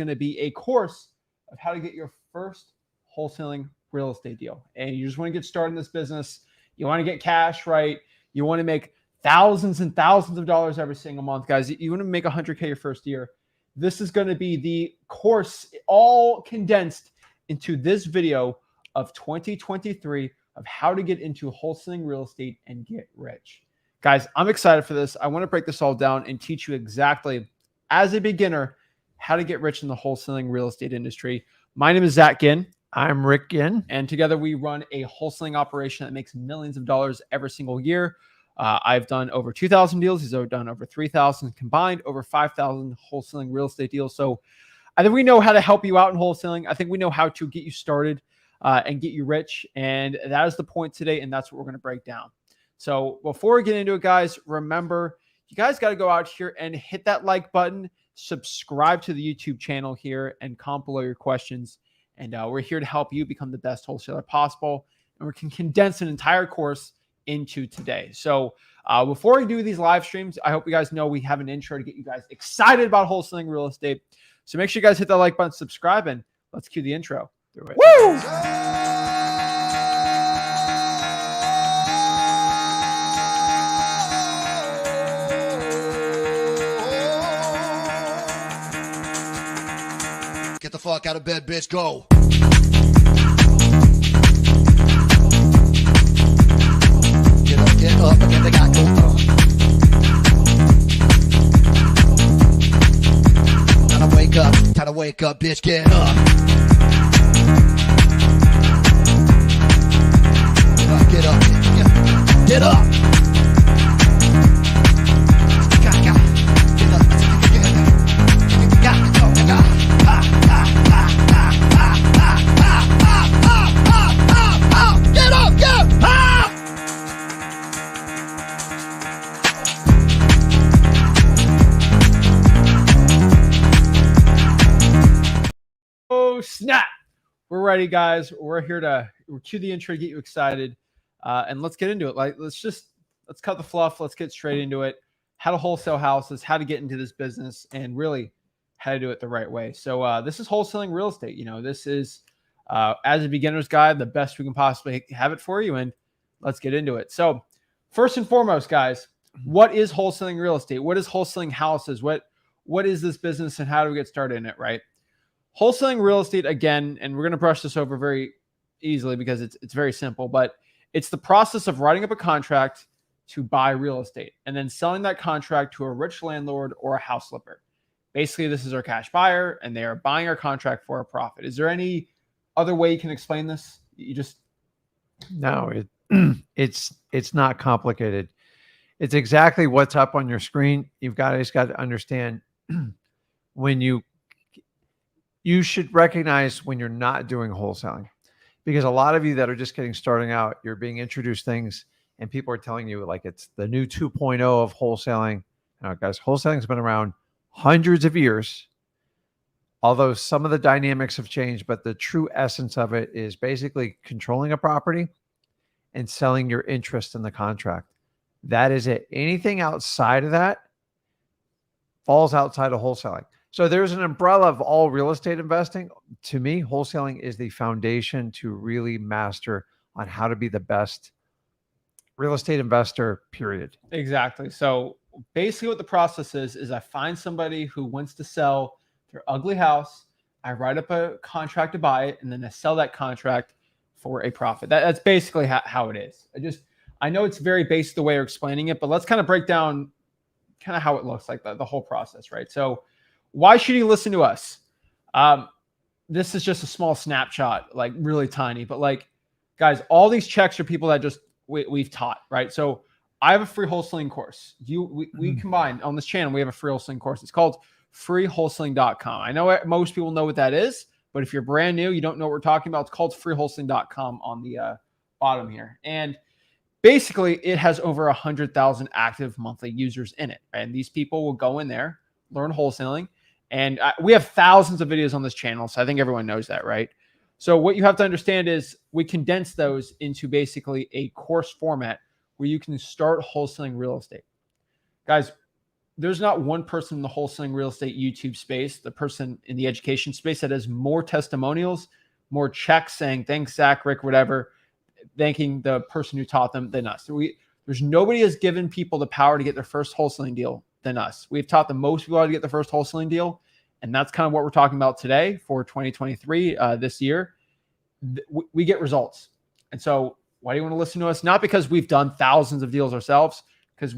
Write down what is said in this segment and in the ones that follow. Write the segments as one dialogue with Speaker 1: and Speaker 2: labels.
Speaker 1: going to be a course of how to get your first wholesaling real estate deal. And you just want to get started in this business. You want to get cash, right? You want to make thousands and thousands of dollars every single month, guys. You want to make 100K your first year. This is going to be the course all condensed into this video of 2023 of how to get into wholesaling real estate and get rich. Guys, I'm excited for this. I want to break this all down and teach you exactly, as a beginner, how to get rich in the wholesaling real estate industry. My name is Zach Ginn.
Speaker 2: I'm Rick Ginn.
Speaker 1: And together we run a wholesaling operation that makes millions of dollars every single year. I've done over 2,000 deals. He's done over 3,000 combined, over 5,000 wholesaling real estate deals. So I think we know how to help you out in wholesaling. I think we know how to get you started and get you rich. And that is the point today. And that's what we're going to break down. So before we get into it, guys, remember, you guys got to go out here and hit that like button, subscribe to the YouTube channel here, and comment below your questions. And we're here to help you become the best wholesaler possible. And we can condense an entire course into today. So before we do these live streams, I hope you guys know we have an intro to get you guys excited about wholesaling real estate. So make sure you guys hit that like button, subscribe, and let's cue the intro. Do it. Woo!
Speaker 3: Get the fuck out of bed, bitch. Go. Get up and get the guy go on. Time to wake up, bitch, get up. Get up, get up.
Speaker 1: Snap. We're ready, guys. We're here to cue the intro to get you excited. And let's get into it. Let's cut the fluff. Let's get straight into it. How to wholesale houses, how to get into this business, and really how to do it the right way. So this is wholesaling real estate. You know, this is, as a beginner's guide, the best we can possibly have it for you. And let's get into it. So first and foremost, guys, what is wholesaling real estate? What is wholesaling houses? What is this business and how do we get started in it, right? Wholesaling real estate, again, and we're going to brush this over very easily because it's very simple, but it's the process of writing up a contract to buy real estate and then selling that contract to a rich landlord or a house flipper. Basically, this is our cash buyer and they are buying our contract for a profit. Is there any other way you can explain this?
Speaker 2: No, it's not complicated. It's exactly what's up on your screen. Just got to understand when you should recognize when you're not doing wholesaling, because a lot of you that are just getting starting out, you're being introduced things and people are telling you like it's the new 2.0 of wholesaling. Now, guys, wholesaling has been around hundreds of years, although some of the dynamics have changed, but the true essence of it is basically controlling a property and selling your interest in the contract. That is it. Anything outside of that falls outside of wholesaling. So there's an umbrella of all real estate investing. To me, wholesaling is the foundation to really master on how to be the best real estate investor, period.
Speaker 1: Exactly. So basically what the process is I find somebody who wants to sell their ugly house. I write up a contract to buy it, and then I sell that contract for a profit. That's basically how it is. I know it's very basic the way you're explaining it, but let's kind of break down kind of how it looks like, the whole process, right? So why should you listen to us? This is just a small snapshot, like really tiny, but like, guys, all these checks are people that we've taught, right? So I have a free wholesaling course. We combined on this channel, we have a free wholesaling course. It's called freewholesaling.com. I know most people know what that is, but if you're brand new, you don't know what we're talking about. It's called freewholesaling.com on the bottom here. And basically it has over 100,000 active monthly users in it. And these people will go in there, learn wholesaling. And we have thousands of videos on this channel. So I think everyone knows that, right? So what you have to understand is we condense those into basically a course format where you can start wholesaling real estate. Guys, there's not one person in the wholesaling real estate YouTube space, the person in the education space, that has more testimonials, more checks saying, thanks, Zach, Rick, whatever, thanking the person who taught them than us. There's nobody has given people the power to get their first wholesaling deal than us. We've taught the most people how to get their first wholesaling deal. And that's kind of what we're talking about today for 2023, this year. We get results. And so why do you want to listen to us? Not because we've done thousands of deals ourselves, because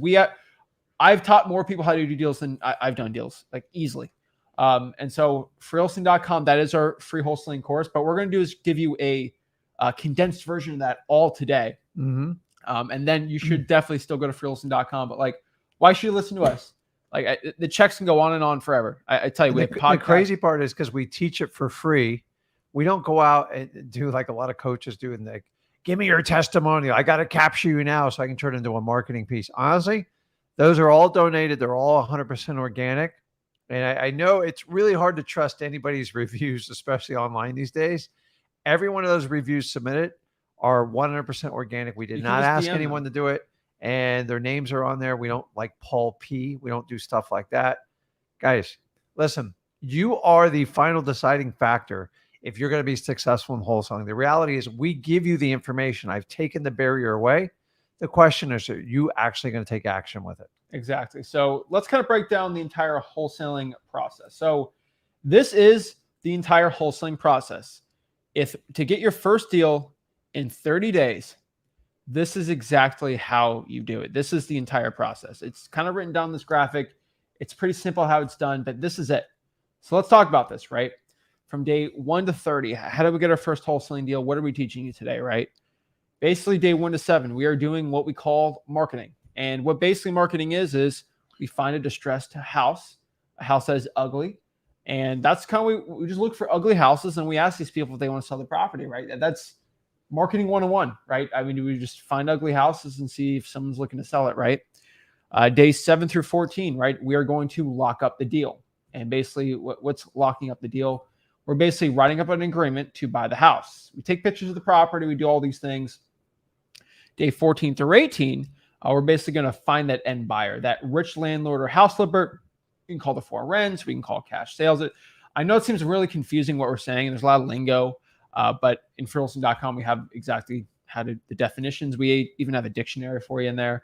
Speaker 1: I've taught more people how to do deals than I've done deals, like easily. And so freewholesaling.com, that is our free wholesaling course. But what we're going to do is give you a condensed version of that all today.
Speaker 2: Mm-hmm.
Speaker 1: And then you should definitely still go to freewholesaling.com. But like, why should you listen to us? Like the checks can go on and on forever. I tell you,
Speaker 2: the crazy part is because we teach it for free. We don't go out and do like a lot of coaches do and like, give me your testimonial. I got to capture you now so I can turn it into a marketing piece. Honestly, those are all donated. They're all 100% organic. And I know it's really hard to trust anybody's reviews, especially online these days. Every one of those reviews submitted are 100% organic. We did not ask anyone to do it. And their names are on there. We don't like Paul P. We don't do stuff like that. Guys, listen, you are the final deciding factor if you're going to be successful in wholesaling. The reality is we give you the information. I've taken the barrier away. The question is, are you actually going to take action with it?
Speaker 1: Exactly. So let's kind of break down the entire wholesaling process. So this is the entire wholesaling process. If to get your first deal in 30 days, this is exactly how you do it. This is the entire process. It's kind of written down this graphic. It's pretty simple how it's done, but this is it. So let's talk about this, right? From day 1 to 30, how do we get our first wholesaling deal? What are we teaching you today, right? Basically, day 1 to 7, we are doing what we call marketing. And what basically marketing is we find a distressed house, a house that is ugly. And that's kind of, we just look for ugly houses and we ask these people if they want to sell the property, right? That's marketing 101, right? I mean, we just find ugly houses and see if someone's looking to sell it, right? Days 7 through 14, right? We are going to lock up the deal. And basically what's locking up the deal? We're basically writing up an agreement to buy the house. We take pictures of the property. We do all these things. Day 14 through 18, we're basically going to find that end buyer, that rich landlord or house flipper. We can call the for rents. We can call cash sales. I know it seems really confusing what we're saying. There's a lot of lingo, but in freewholesaling.com, we have exactly the definitions. We even have a dictionary for you in there.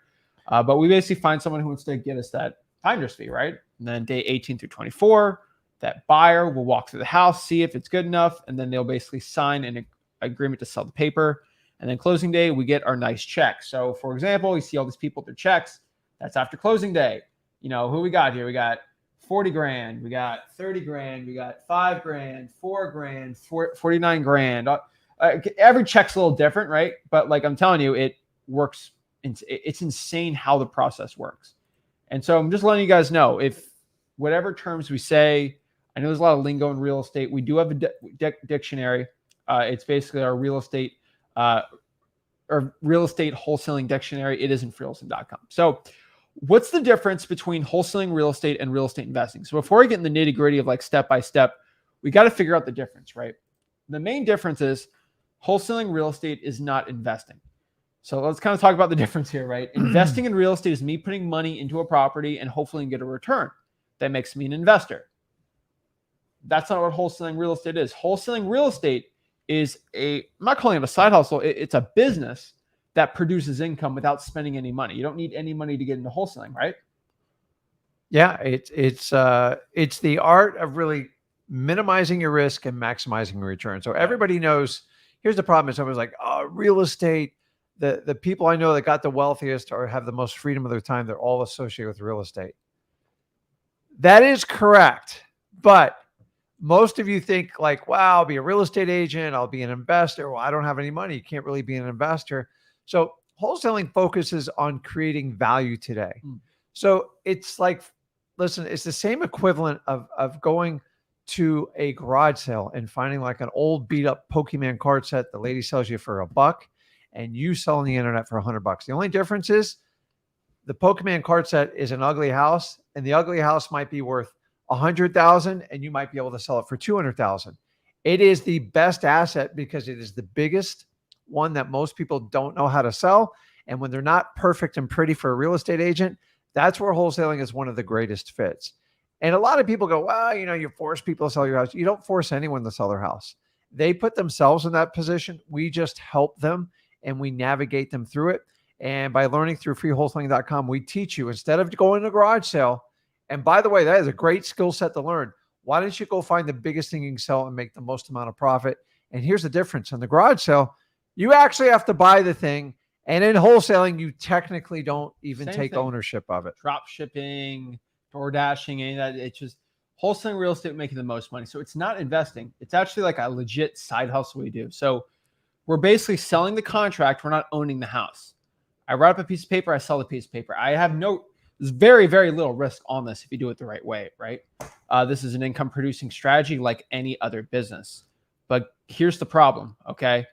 Speaker 1: But we basically find someone who wants to get us that finder's fee, right? And then day 18 through 24, that buyer will walk through the house, see if it's good enough, and then they'll basically sign an agreement to sell the paper. And then closing day, we get our nice check. So for example, you see all these people with their checks. That's after closing day. You know, who we got here? We got 40 grand. We got 30 grand. We got 5 grand, 4 grand, 49 grand. Every check's a little different, right? But like I'm telling you, it works. It's insane how the process works. And so I'm just letting you guys know, if whatever terms we say, I know there's a lot of lingo in real estate. We do have a dictionary. It's basically our real estate wholesaling dictionary. It is in freewholesaling.com. So what's the difference between wholesaling real estate and real estate investing? So before we get in the nitty gritty of like step by step, we got to figure out the difference, right? The main difference is wholesaling real estate is not investing. So let's kind of talk about the difference here, right? Investing in real estate is me putting money into a property and hopefully get a return. That makes me an investor. That's not what wholesaling real estate is. Wholesaling real estate is I'm not calling it a side hustle. It's a business that produces income without spending any money. You don't need any money to get into wholesaling, right?
Speaker 2: Yeah, it's the art of really minimizing your risk and maximizing your return. So everybody knows. Here's the problem: is everyone's like, oh, real estate. The people I know that got the wealthiest or have the most freedom of their time, they're all associated with real estate. That is correct, but most of you think like, wow, I'll be a real estate agent. I'll be an investor. Well, I don't have any money. You can't really be an investor. So wholesaling focuses on creating value today. So it's like, listen, it's the same equivalent of going to a garage sale and finding like an old beat up Pokemon card set the lady sells you for $1 and you sell on the internet for $100. The only difference is the Pokemon card set is an ugly house and the ugly house might be worth $100,000 and you might be able to sell it for $200,000. It is the best asset because it is the biggest one that most people don't know how to sell. And when they're not perfect and pretty for a real estate agent, That's where wholesaling is one of the greatest fits. And a lot of people go, well, you force people to sell your house. You don't force anyone to sell their house. They put themselves in that position. We just help them and we navigate them through it. And by learning through freewholesaling.com, we teach you, instead of going to a garage sale. And by the way, that is a great skill set to learn. Why don't you go find the biggest thing you can sell and make the most amount of profit? And here's the difference. In the garage sale, you actually have to buy the thing. And in wholesaling, you technically don't even take ownership of it.
Speaker 1: Drop shipping, door dashing, any of that. It's just wholesaling real estate making the most money. So it's not investing. It's actually like a legit side hustle we do. So we're basically selling the contract. We're not owning the house. I write up a piece of paper. I sell the piece of paper. There's very, very little risk on this if you do it the right way, right? This is an income producing strategy like any other business. But here's the problem, okay?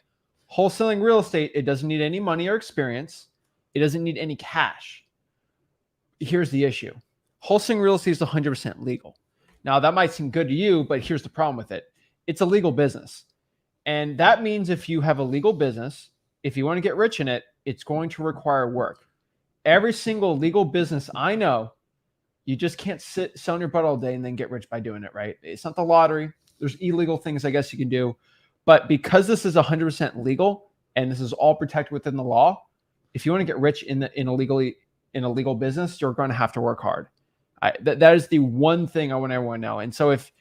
Speaker 1: Wholesaling real estate, it doesn't need any money or experience. It doesn't need any cash. Here's the issue. Wholesaling real estate is 100% legal. Now, that might seem good to you, but here's the problem with it. It's a legal business. And that means if you have a legal business, if you want to get rich in it, it's going to require work. Every single legal business I know, you just can't sit on your butt all day and then get rich by doing it, right? It's not the lottery. There's illegal things I guess you can do. But because this is 100% legal and this is all protected within the law, if you want to get rich in a legal business, you're going to have to work hard. That is the one thing I want everyone to know. And so if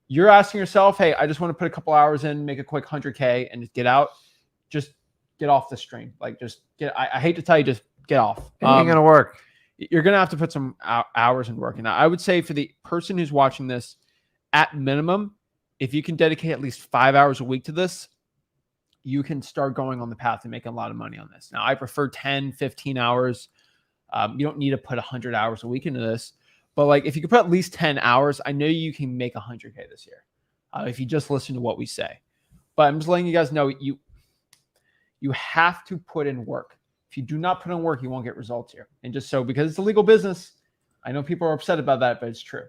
Speaker 1: you're asking yourself, hey, I just want to put a couple hours in, make a quick 100K and just get out, just get off the stream. Like just get, I hate to tell you, just get off.
Speaker 2: It ain't going to work.
Speaker 1: You're going to have to put some hours in work. And I would say for the person who's watching this, at minimum, if you can dedicate at least 5 hours a week to this, you can start going on the path to making a lot of money on this. Now, I prefer 10, 15 hours. You don't need to put 100 hours a week into this. But like if you could put at least 10 hours, I know you can make 100K this year if you just listen to what we say. But I'm just letting you guys know you have to put in work. If you do not put in work, you won't get results here. And just so, because it's a legal business, I know people are upset about that, but it's true.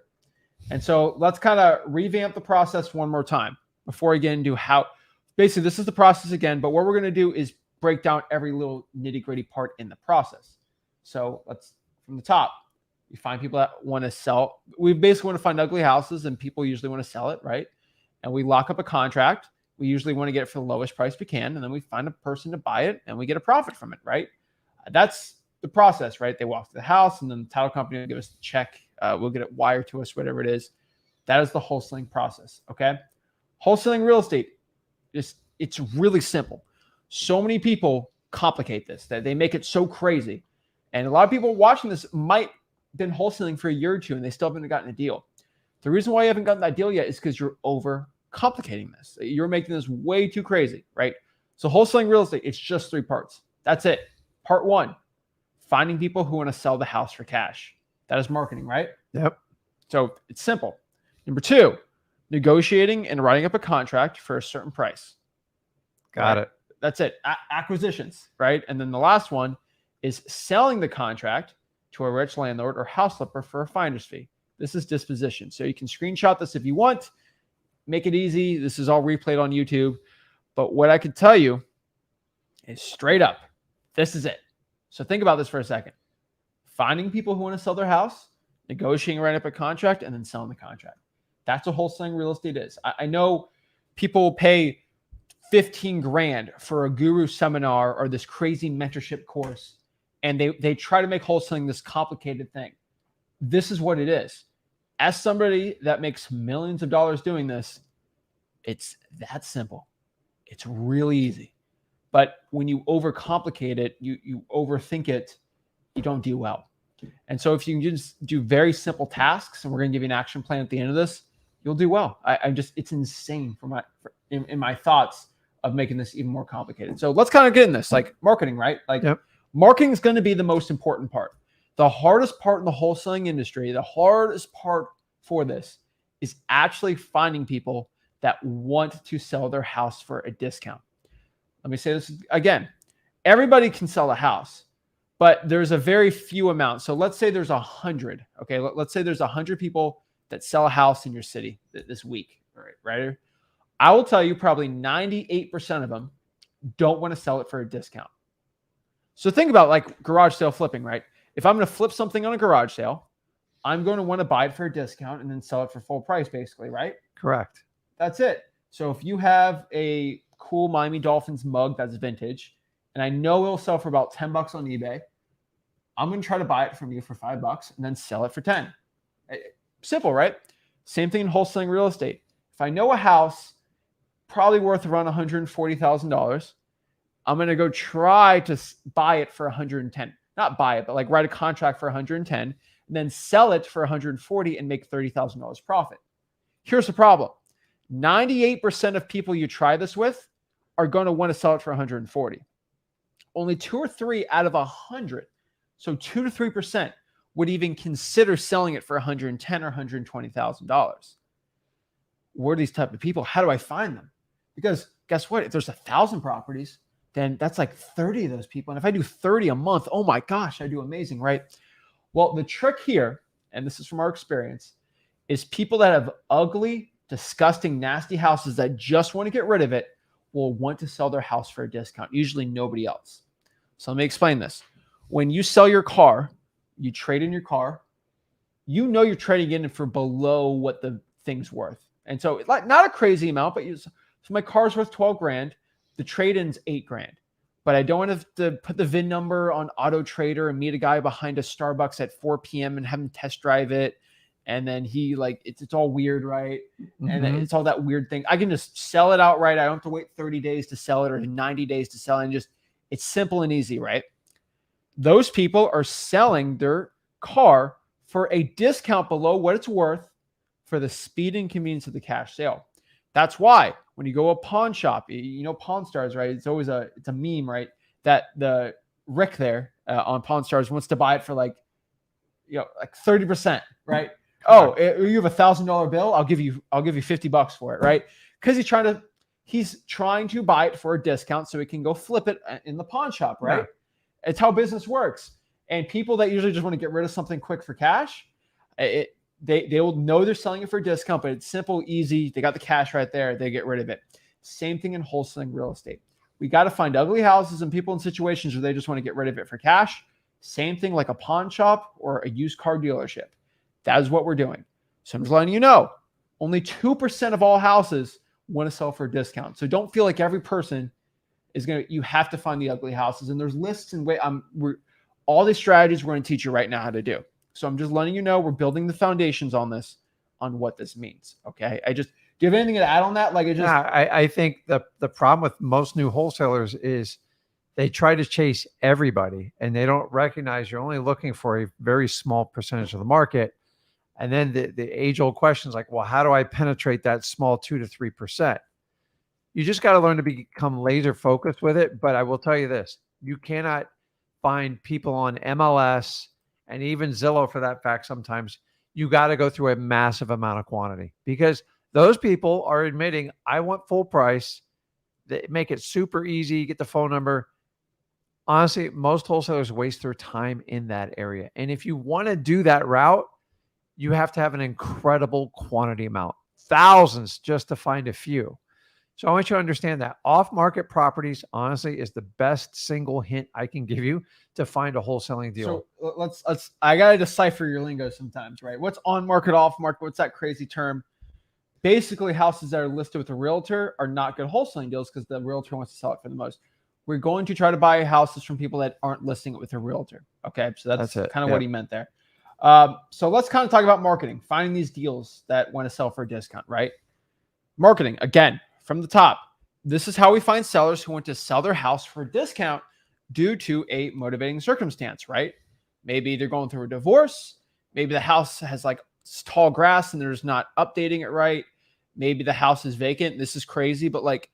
Speaker 1: And so let's kind of revamp the process one more time before we get into how, basically this is the process again, but what we're going to do is break down every little nitty gritty part in the process. So let's, from the top, we find people that want to sell. We basically want to find ugly houses and people usually want to sell it, right? And we lock up a contract. We usually want to get it for the lowest price we can. And then we find a person to buy it and we get a profit from it, right? That's the process, right? They walk to the house and then the title company will give us the check. We'll get it wired to us, whatever it is. That is the wholesaling process, okay? Wholesaling real estate, it's really simple. So many people complicate this, that they make it so crazy. And a lot of people watching this might have been wholesaling for a year or two and they still haven't gotten a deal. The reason why you haven't gotten that deal yet is because you're over complicating this. You're making this way too crazy, right? So wholesaling real estate, it's just 3 parts. That's it. Part 1, finding people who want to sell the house for cash. That is marketing, right?
Speaker 2: Yep.
Speaker 1: So it's simple. Number 2, negotiating and writing up a contract for a certain price.
Speaker 2: Got it.
Speaker 1: That's it. Acquisitions, right? And then the last one is selling the contract to a rich landlord or house flipper for a finder's fee. This is disposition. So you can screenshot this if you want. Make it easy. This is all replayed on YouTube. But what I can tell you is straight up, this is it. So think about this for a second. Finding people who want to sell their house, negotiating, writing up a contract, and then selling the contract. That's what wholesaling real estate is. I know people pay 15 grand for a guru seminar or this crazy mentorship course, and they try to make wholesaling this complicated thing. This is what it is. As somebody that makes millions of dollars doing this, it's that simple. It's really easy. But when you overcomplicate it, you overthink it, you don't do well. And so if you can just do very simple tasks, and we're going to give you an action plan at the end of this, you'll do well. It's insane in my thoughts of making this even more complicated. So let's kind of get in this, like marketing, right? Like marketing is going to be the most important part. The hardest part in the wholesaling industry, the hardest part for this is actually finding people that want to sell their house for a discount. Let me say this again. Everybody can sell a house, but there's a very few amount. So let's say there's 100. Okay, let's say there's 100 people that sell a house in your city this week, right? I will tell you probably 98% of them don't want to sell it for a discount. So think about like garage sale flipping, right? If I'm going to flip something on a garage sale, I'm going to want to buy it for a discount and then sell it for full price, basically, right?
Speaker 2: Correct.
Speaker 1: That's it. So if you have a cool Miami Dolphins mug that's vintage, and I know it'll sell for about $10 on eBay, I'm going to try to buy it from you for $5 and then sell it for 10. Simple, right? Same thing in wholesaling real estate. If I know a house probably worth around $140,000, I'm going to go try to buy it for 110. Not buy it, but like write a contract for 110 and then sell it for 140 and make $30,000 profit. Here's the problem. 98% of people you try this with are going to want to sell it for 140. Only 2 or 3 out of 100, so 2 to 3%, would even consider selling it for $110,000 or $120,000. What are these type of people? How do I find them? Because guess what? If there's 1,000 properties, then that's like 30 of those people. And if I do 30 a month, oh my gosh, I do amazing, right? Well, the trick here, and this is from our experience, is people that have ugly, disgusting, nasty houses that just want to get rid of it will want to sell their house for a discount, usually nobody else. So let me explain this. When you sell your car, you trade in your car, you know you're trading in for below what the thing's worth. And so like not a crazy amount, but so my car's worth 12 grand, the trade-in's 8 grand. But I don't want to put the VIN number on Auto Trader and meet a guy behind a Starbucks at 4 p.m. and have him test drive it. And then he like, it's all weird, right? And it's all that weird thing. I can just sell it outright. I don't have to wait 30 days to sell it or 90 days to sell it. And just, it's simple and easy, right? Those people are selling their car for a discount below what it's worth for the speed and convenience of the cash sale. That's why when you go to a pawn shop, you know, Pawn Stars, right? It's always it's a meme, right? That the Rick there on Pawn Stars wants to buy it for like 30%, right? Oh, you have $1,000 bill. I'll give you $50 for it, right? Because he's trying to buy it for a discount so he can go flip it in the pawn shop, right? Yeah. It's how business works. And people that usually just want to get rid of something quick for cash, they will know they're selling it for a discount, but it's simple, easy. They got the cash right there. They get rid of it. Same thing in wholesaling real estate. We got to find ugly houses and people in situations where they just want to get rid of it for cash. Same thing like a pawn shop or a used car dealership. That is what we're doing. So I'm just letting you know, only 2% of all houses want to sell for a discount. So don't feel like every person is you have to find the ugly houses. And there's lists and all these strategies we're going to teach you right now how to do. So I'm just letting you know we're building the foundations on this, on what this means. Okay. Do you have anything to add on that?
Speaker 2: I think the problem with most new wholesalers is they try to chase everybody and they don't recognize you're only looking for a very small percentage of the market. And then the age-old question is like, well, how do I penetrate that small 2 to 3%? You just got to learn to become laser focused with it. But I will tell you this, you cannot find people on MLS and even Zillow for that fact. Sometimes you got to go through a massive amount of quantity because those people are admitting, I want full price. They make it super easy. Get the phone number. Honestly, most wholesalers waste their time in that area. And if you want to do that route, you have to have an incredible quantity amount, thousands just to find a few. So I want you to understand that off-market properties, honestly, is the best single hint I can give you to find a wholesaling deal.
Speaker 1: So I got to decipher your lingo sometimes, right? What's on-market, off-market? What's that crazy term? Basically, houses that are listed with a realtor are not good wholesaling deals because the realtor wants to sell it for the most. We're going to try to buy houses from people that aren't listing it with a realtor. Okay, so that's kind of what he meant there. So let's kind of talk about marketing, finding these deals that want to sell for a discount, right? Marketing, again, from the top. This is how we find sellers who want to sell their house for a discount due to a motivating circumstance, right? Maybe they're going through a divorce. Maybe the house has like tall grass and they're just not updating it right. Maybe the house is vacant. This is crazy, but like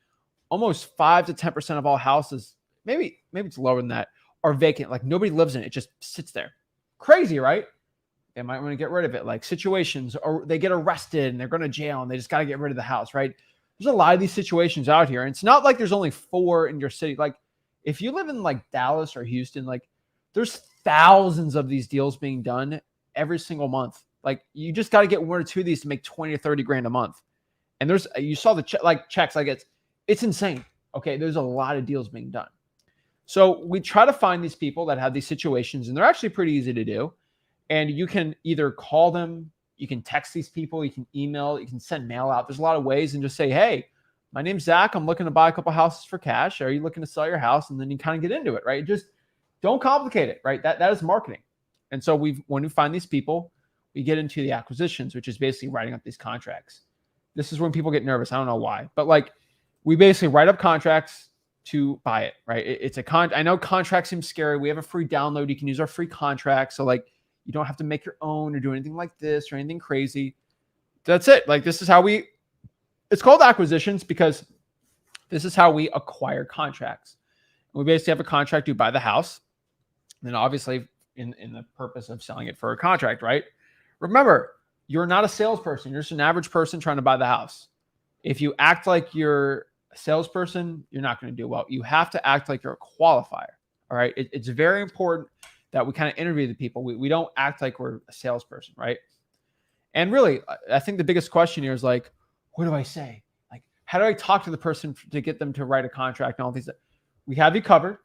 Speaker 1: almost 5 to 10% of all houses, maybe it's lower than that, are vacant. Like nobody lives in it. It just sits there. Crazy, right? They might want to get rid of it, like situations, or they get arrested and they're going to jail and they just got to get rid of the house, right? There's a lot of these situations out here. And it's not like there's only 4 in your city. Like if you live in like Dallas or Houston, like there's thousands of these deals being done every single month. Like you just got to get 1 or 2 of these to make 20 or 30 grand a month. And you saw the checks, like it's insane. Okay. There's a lot of deals being done. So we try to find these people that have these situations, and they're actually pretty easy to do. And you can either call them, you can text these people, you can email, you can send mail out. There's a lot of ways, and just say, hey, my name's Zach. I'm looking to buy a couple houses for cash. Are you looking to sell your house? And then you kind of get into it, right? Just don't complicate it, right? That is marketing. And so when we find these people, we get into the acquisitions, which is basically writing up these contracts. This is when people get nervous. I don't know why, but like we basically write up contracts to buy it, right? It's I know contracts seem scary. We have a free download. You can use our free contract. So like you don't have to make your own or do anything like this or anything crazy. That's it. Like this is how it's called acquisitions because this is how we acquire contracts. We basically have a contract to buy the house. And then obviously in the purpose of selling it for a contract, right? Remember, you're not a salesperson. You're just an average person trying to buy the house. If you act like you're a salesperson, you're not going to do well. You have to act like you're a qualifier. All right. It's very important that we kind of interview the people. We don't act like we're a salesperson, right? And really, I think the biggest question here is like, what do I say? Like, how do I talk to the person to get them to write a contract and all these? We have you covered.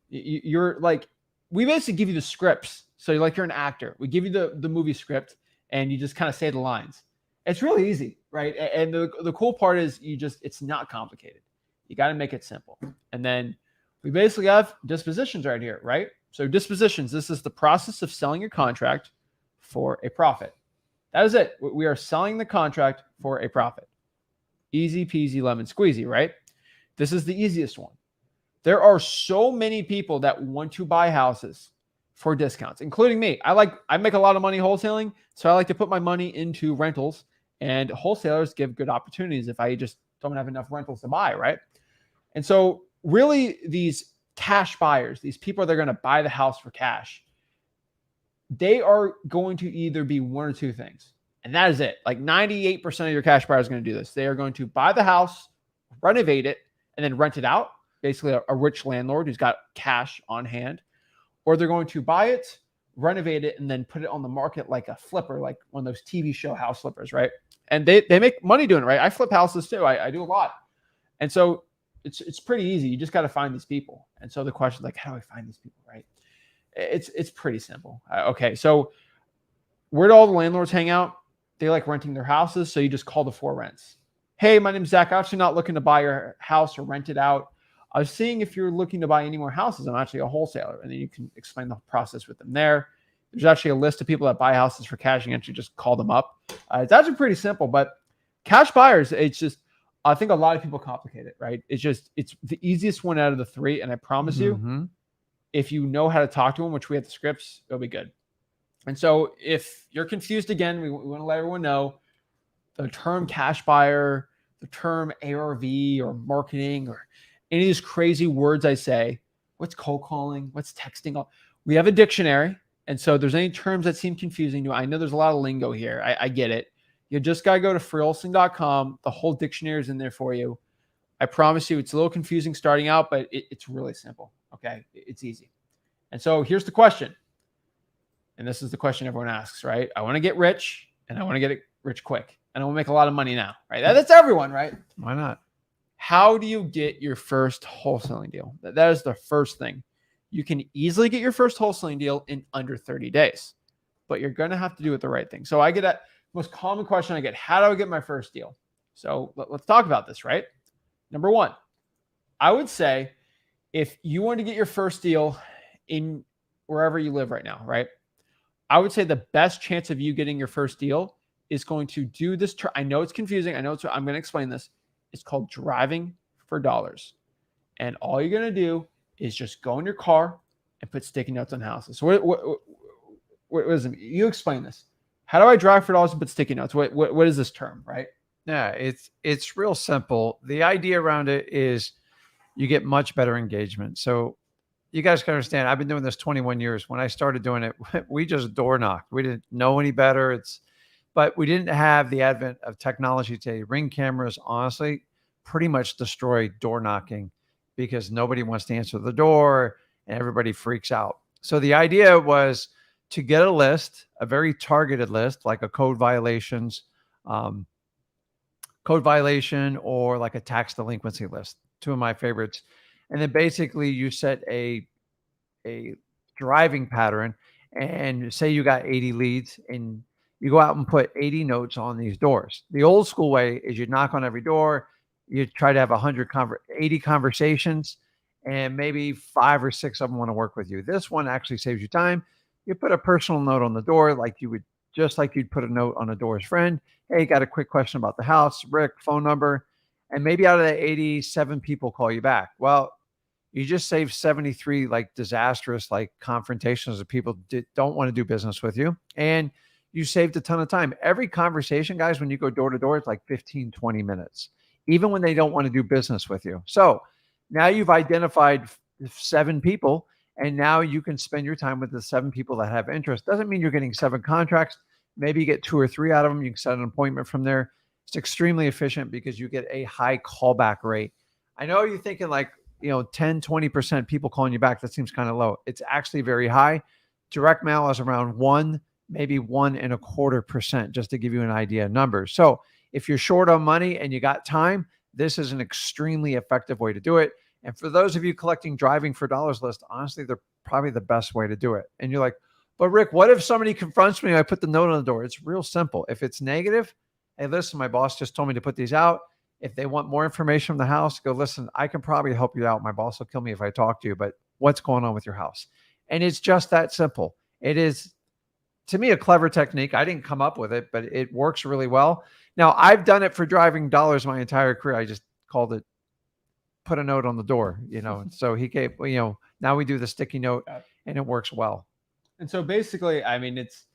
Speaker 1: You're like, we basically give you the scripts. So you're an actor. We give you the movie script and you just kind of say the lines. It's really easy, right? And the cool part is it's not complicated. You got to make it simple. And then we basically have dispositions right here, right? So dispositions, this is the process of selling your contract for a profit. That is it. We are selling the contract for a profit. Easy peasy lemon squeezy, right? This is the easiest one. There are so many people that want to buy houses for discounts, including me. I make a lot of money wholesaling, so I like to put my money into rentals, and wholesalers give good opportunities if I just don't have enough rentals to buy, right? And so really these cash buyers, these people that are going to buy the house for cash, they are going to either be one or two things. And that is it. Like 98% of your cash buyers are going to do this. They are going to buy the house, renovate it, and then rent it out. Basically a rich landlord who's got cash on hand. Or they're going to buy it, renovate it, and then put it on the market like a flipper, like one of those TV show house flippers, right? And they make money doing it, right? I flip houses too. I do a lot. And so it's pretty easy. You just got to find these people. And so the question is like, how do I find these people, right? It's pretty simple. Okay, so where do all the landlords hang out? They like renting their houses, so you just call the for rents. Hey, my name's Zach. I'm actually not looking to buy your house or rent it out. I was seeing if you're looking to buy any more houses. I'm actually a wholesaler. And then you can explain the process with them there. There's actually a list of people that buy houses for cash. You can actually just call them up. It's actually pretty simple, but cash buyers, it's just, I think a lot of people complicate it, right? It's the easiest one out of the three. And I promise you, if you know how to talk to them, which we have the scripts, it'll be good. And so if you're confused again, we want to let everyone know the term cash buyer, the term ARV or marketing or any of these crazy words I say, what's cold calling, what's texting? We have a dictionary. And so if there's any terms that seem confusing to you, I know there's a lot of lingo here. I get it. You just got to go to freewholesaling.com. The whole dictionary is in there for you. I promise you it's a little confusing starting out, but it's really simple. Okay. It's easy. And so here's the question. And this is the question everyone asks, right? I want to get rich and I want to get it rich quick. And I want to make a lot of money now, right? That's everyone, right?
Speaker 2: Why not?
Speaker 1: How do you get your first wholesaling deal? That is the first thing. You can easily get your first wholesaling deal in under 30 days, but you're going to have to do it the right thing. So I get that most common question I get, how do I get my first deal? So let's talk about this, right? Number one, I would say if you want to get your first deal in wherever you live right now, right? I would say the best chance of you getting your first deal is going to do this. I know it's confusing. I'm going to explain this. It's called driving for dollars. And all you're going to do is just go in your car and put sticky notes on houses. So what is it? You explain this. How do I drive for dollars and put sticky notes? What is this term, right?
Speaker 2: Yeah, it's real simple. The idea around it is you get much better engagement. So you guys can understand, I've been doing this 21 years. When I started doing it, we just door knocked. We didn't know any better. But we didn't have the advent of technology today. Ring cameras, honestly, pretty much destroy door knocking because nobody wants to answer the door and everybody freaks out. So the idea was to get a list, a very targeted list, like a code violation or like a tax delinquency list. Two of my favorites. And then basically you set a driving pattern, and say you got 80 leads, and you go out and put 80 notes on these doors. The old school way is you knock on every door, you try to have 80 conversations, and maybe 5 or 6 of them want to work with you. This one actually saves you time. You put a personal note on the door, just like you'd put a note on a door's friend. Hey, got a quick question about the house, Rick, phone number. And maybe out of the 87 people call you back. Well, you just saved 73 like disastrous like confrontations of people don't want to do business with you. And you saved a ton of time. Every conversation, guys, when you go door to door, it's like 15, 20 minutes, even when they don't want to do business with you. So now you've identified 7 people, and now you can spend your time with the 7 people that have interest. Doesn't mean you're getting 7 contracts. Maybe you get 2 or 3 out of them. You can set an appointment from there. It's extremely efficient because you get a high callback rate. I know you're thinking like, 10, 20% people calling you back. That seems kind of low. It's actually very high. Direct mail is around 1, maybe 1.25%, just to give you an idea of numbers. So if you're short on money and you got time, this is an extremely effective way to do it. And for those of you collecting driving for dollars list, honestly, they're probably the best way to do it. And you're like, but Rick, what if somebody confronts me and I put the note on the door? It's real simple. If it's negative, hey, listen, my boss just told me to put these out. If they want more information from the house, go, listen, I can probably help you out. My boss will kill me if I talk to you, but what's going on with your house? And it's just that simple. It is, to me, a clever technique. I didn't come up with it, but it works really well. Now, I've done it for driving dollars my entire career. I just called it, put a note on the door, So he gave, now we do the sticky note and it works well.
Speaker 1: And so basically, I mean, it's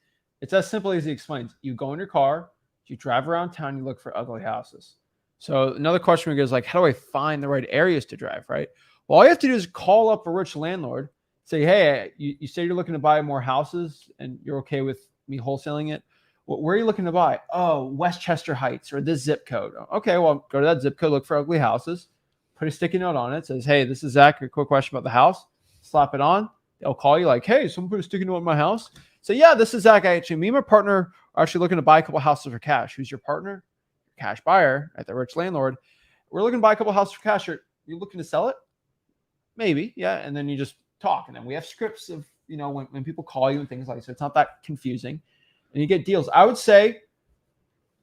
Speaker 1: as simple as he explains. You go in your car, you drive around town, you look for ugly houses. So another question goes like, how do I find the right areas to drive, right? Well, all you have to do is call up a rich landlord, say, hey, you say you're looking to buy more houses and you're okay with me wholesaling it. Well, where are you looking to buy? Oh, Westchester Heights or this zip code. Okay, well, go to that zip code, look for ugly houses, put a sticky note on it. Says, hey, this is Zach, a quick question about the house. Slap it on. They'll call you like, hey, someone put a sticky note on my house. So yeah, this is Zach. Me and my partner are actually looking to buy a couple houses for cash. Who's your partner? Cash buyer at the rich landlord. We're looking to buy a couple houses for cash. Are you looking to sell it? Maybe, yeah. And then you just talk. And then we have scripts of, when people call you and things like that. So it's not that confusing. And you get deals. I would say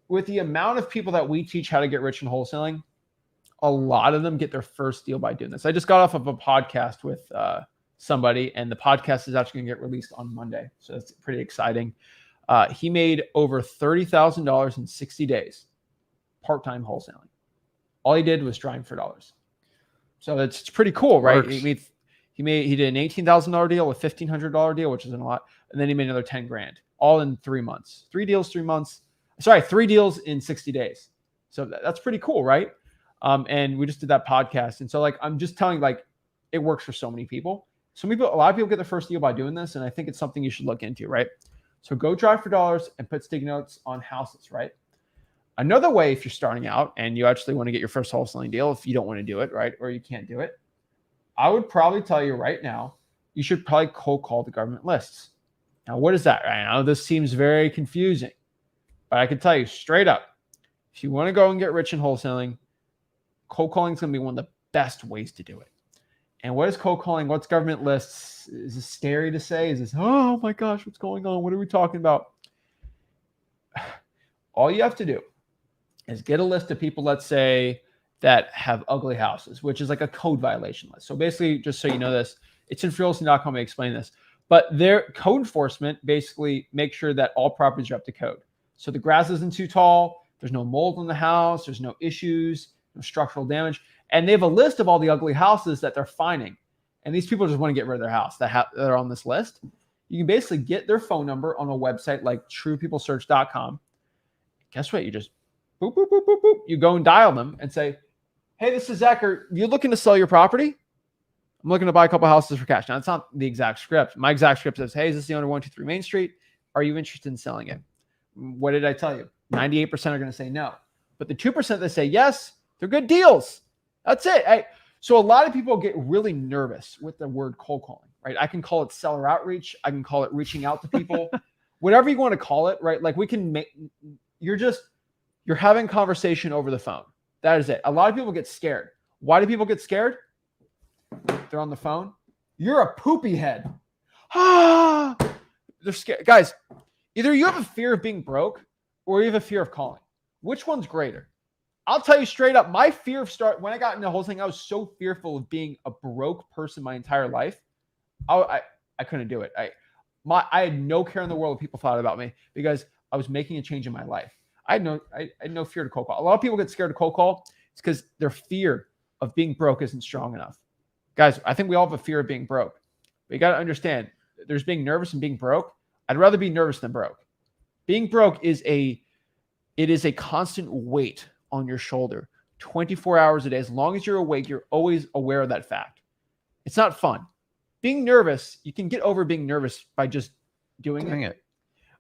Speaker 1: with the amount of people that we teach how to get rich in wholesaling, a lot of them get their first deal by doing this. I just got off of a podcast with somebody, and the podcast is actually going to get released on Monday. So it's pretty exciting. He made over $30,000 in 60 days, part-time wholesaling. All he did was driving for dollars. So it's pretty cool, right? He did an $18,000 deal, a $1,500 deal, which isn't a lot. And then he made another 10 grand, all in 3 months. 3 deals, 3 months. Sorry, 3 deals in 60 days. So that's pretty cool, right? And we just did that podcast. And so I'm just telling you, it works for so many people. A lot of people get their first deal by doing this. And I think it's something you should look into, right? So go drive for dollars and put sticky notes on houses, right? Another way, if you're starting out and you actually want to get your first wholesaling deal, if you don't want to do it, right, or you can't do it, I would probably tell you right now, you should probably cold call the government lists. Now, what is that? I know this seems very confusing, but I can tell you straight up, if you want to go and get rich in wholesaling, cold calling is going to be one of the best ways to do it. And what is cold calling? What's government lists? Is this scary to say? Is this, oh my gosh, what's going on? What are we talking about? All you have to do is get a list of people, let's say, that have ugly houses, which is like a code violation list. So basically, just so you know this, it's in freeholding.com. I explain this. But their code enforcement basically makes sure that all properties are up to code. So the grass isn't too tall. There's no mold in the house. There's no issues, no structural damage. And they have a list of all the ugly houses that they're finding. And these people just want to get rid of their house that are on this list. You can basically get their phone number on a website like truepeoplesearch.com. Guess what? You just boop, boop, boop, boop, boop. You go and dial them and say, hey, this is Zach. Are you looking to sell your property? I'm looking to buy a couple houses for cash. Now, it's not the exact script. My exact script says, hey, is this the owner 123 Main Street? Are you interested in selling it? What did I tell you? 98% are going to say no. But the 2% that say yes, they're good deals. That's it. So a lot of people get really nervous with the word cold calling, right? I can call it seller outreach. I can call it reaching out to people. Whatever you want to call it, right? Like we can make, you're having conversation over the phone. That is it. A lot of people get scared. Why do people get scared? they're on the phone. You're a poopy head. Ah, they're scared. Guys, either you have a fear of being broke or you have a fear of calling. Which one's greater? I'll tell you straight up, my fear of when I got into wholesaling, I was so fearful of being a broke person my entire life. I couldn't do it. I had no care in the world what people thought about me because I was making a change in my life. I had no fear to cold call. A lot of people get scared to cold call. It's because their fear of being broke isn't strong enough. Guys, I think we all have a fear of being broke. But you got to understand, there's being nervous and being broke. I'd rather be nervous than broke. Being broke is a constant weight on your shoulder 24 hours a day. As long as you're awake, you're always aware of that fact. It's not fun. Being nervous, you can get over being nervous by just doing it.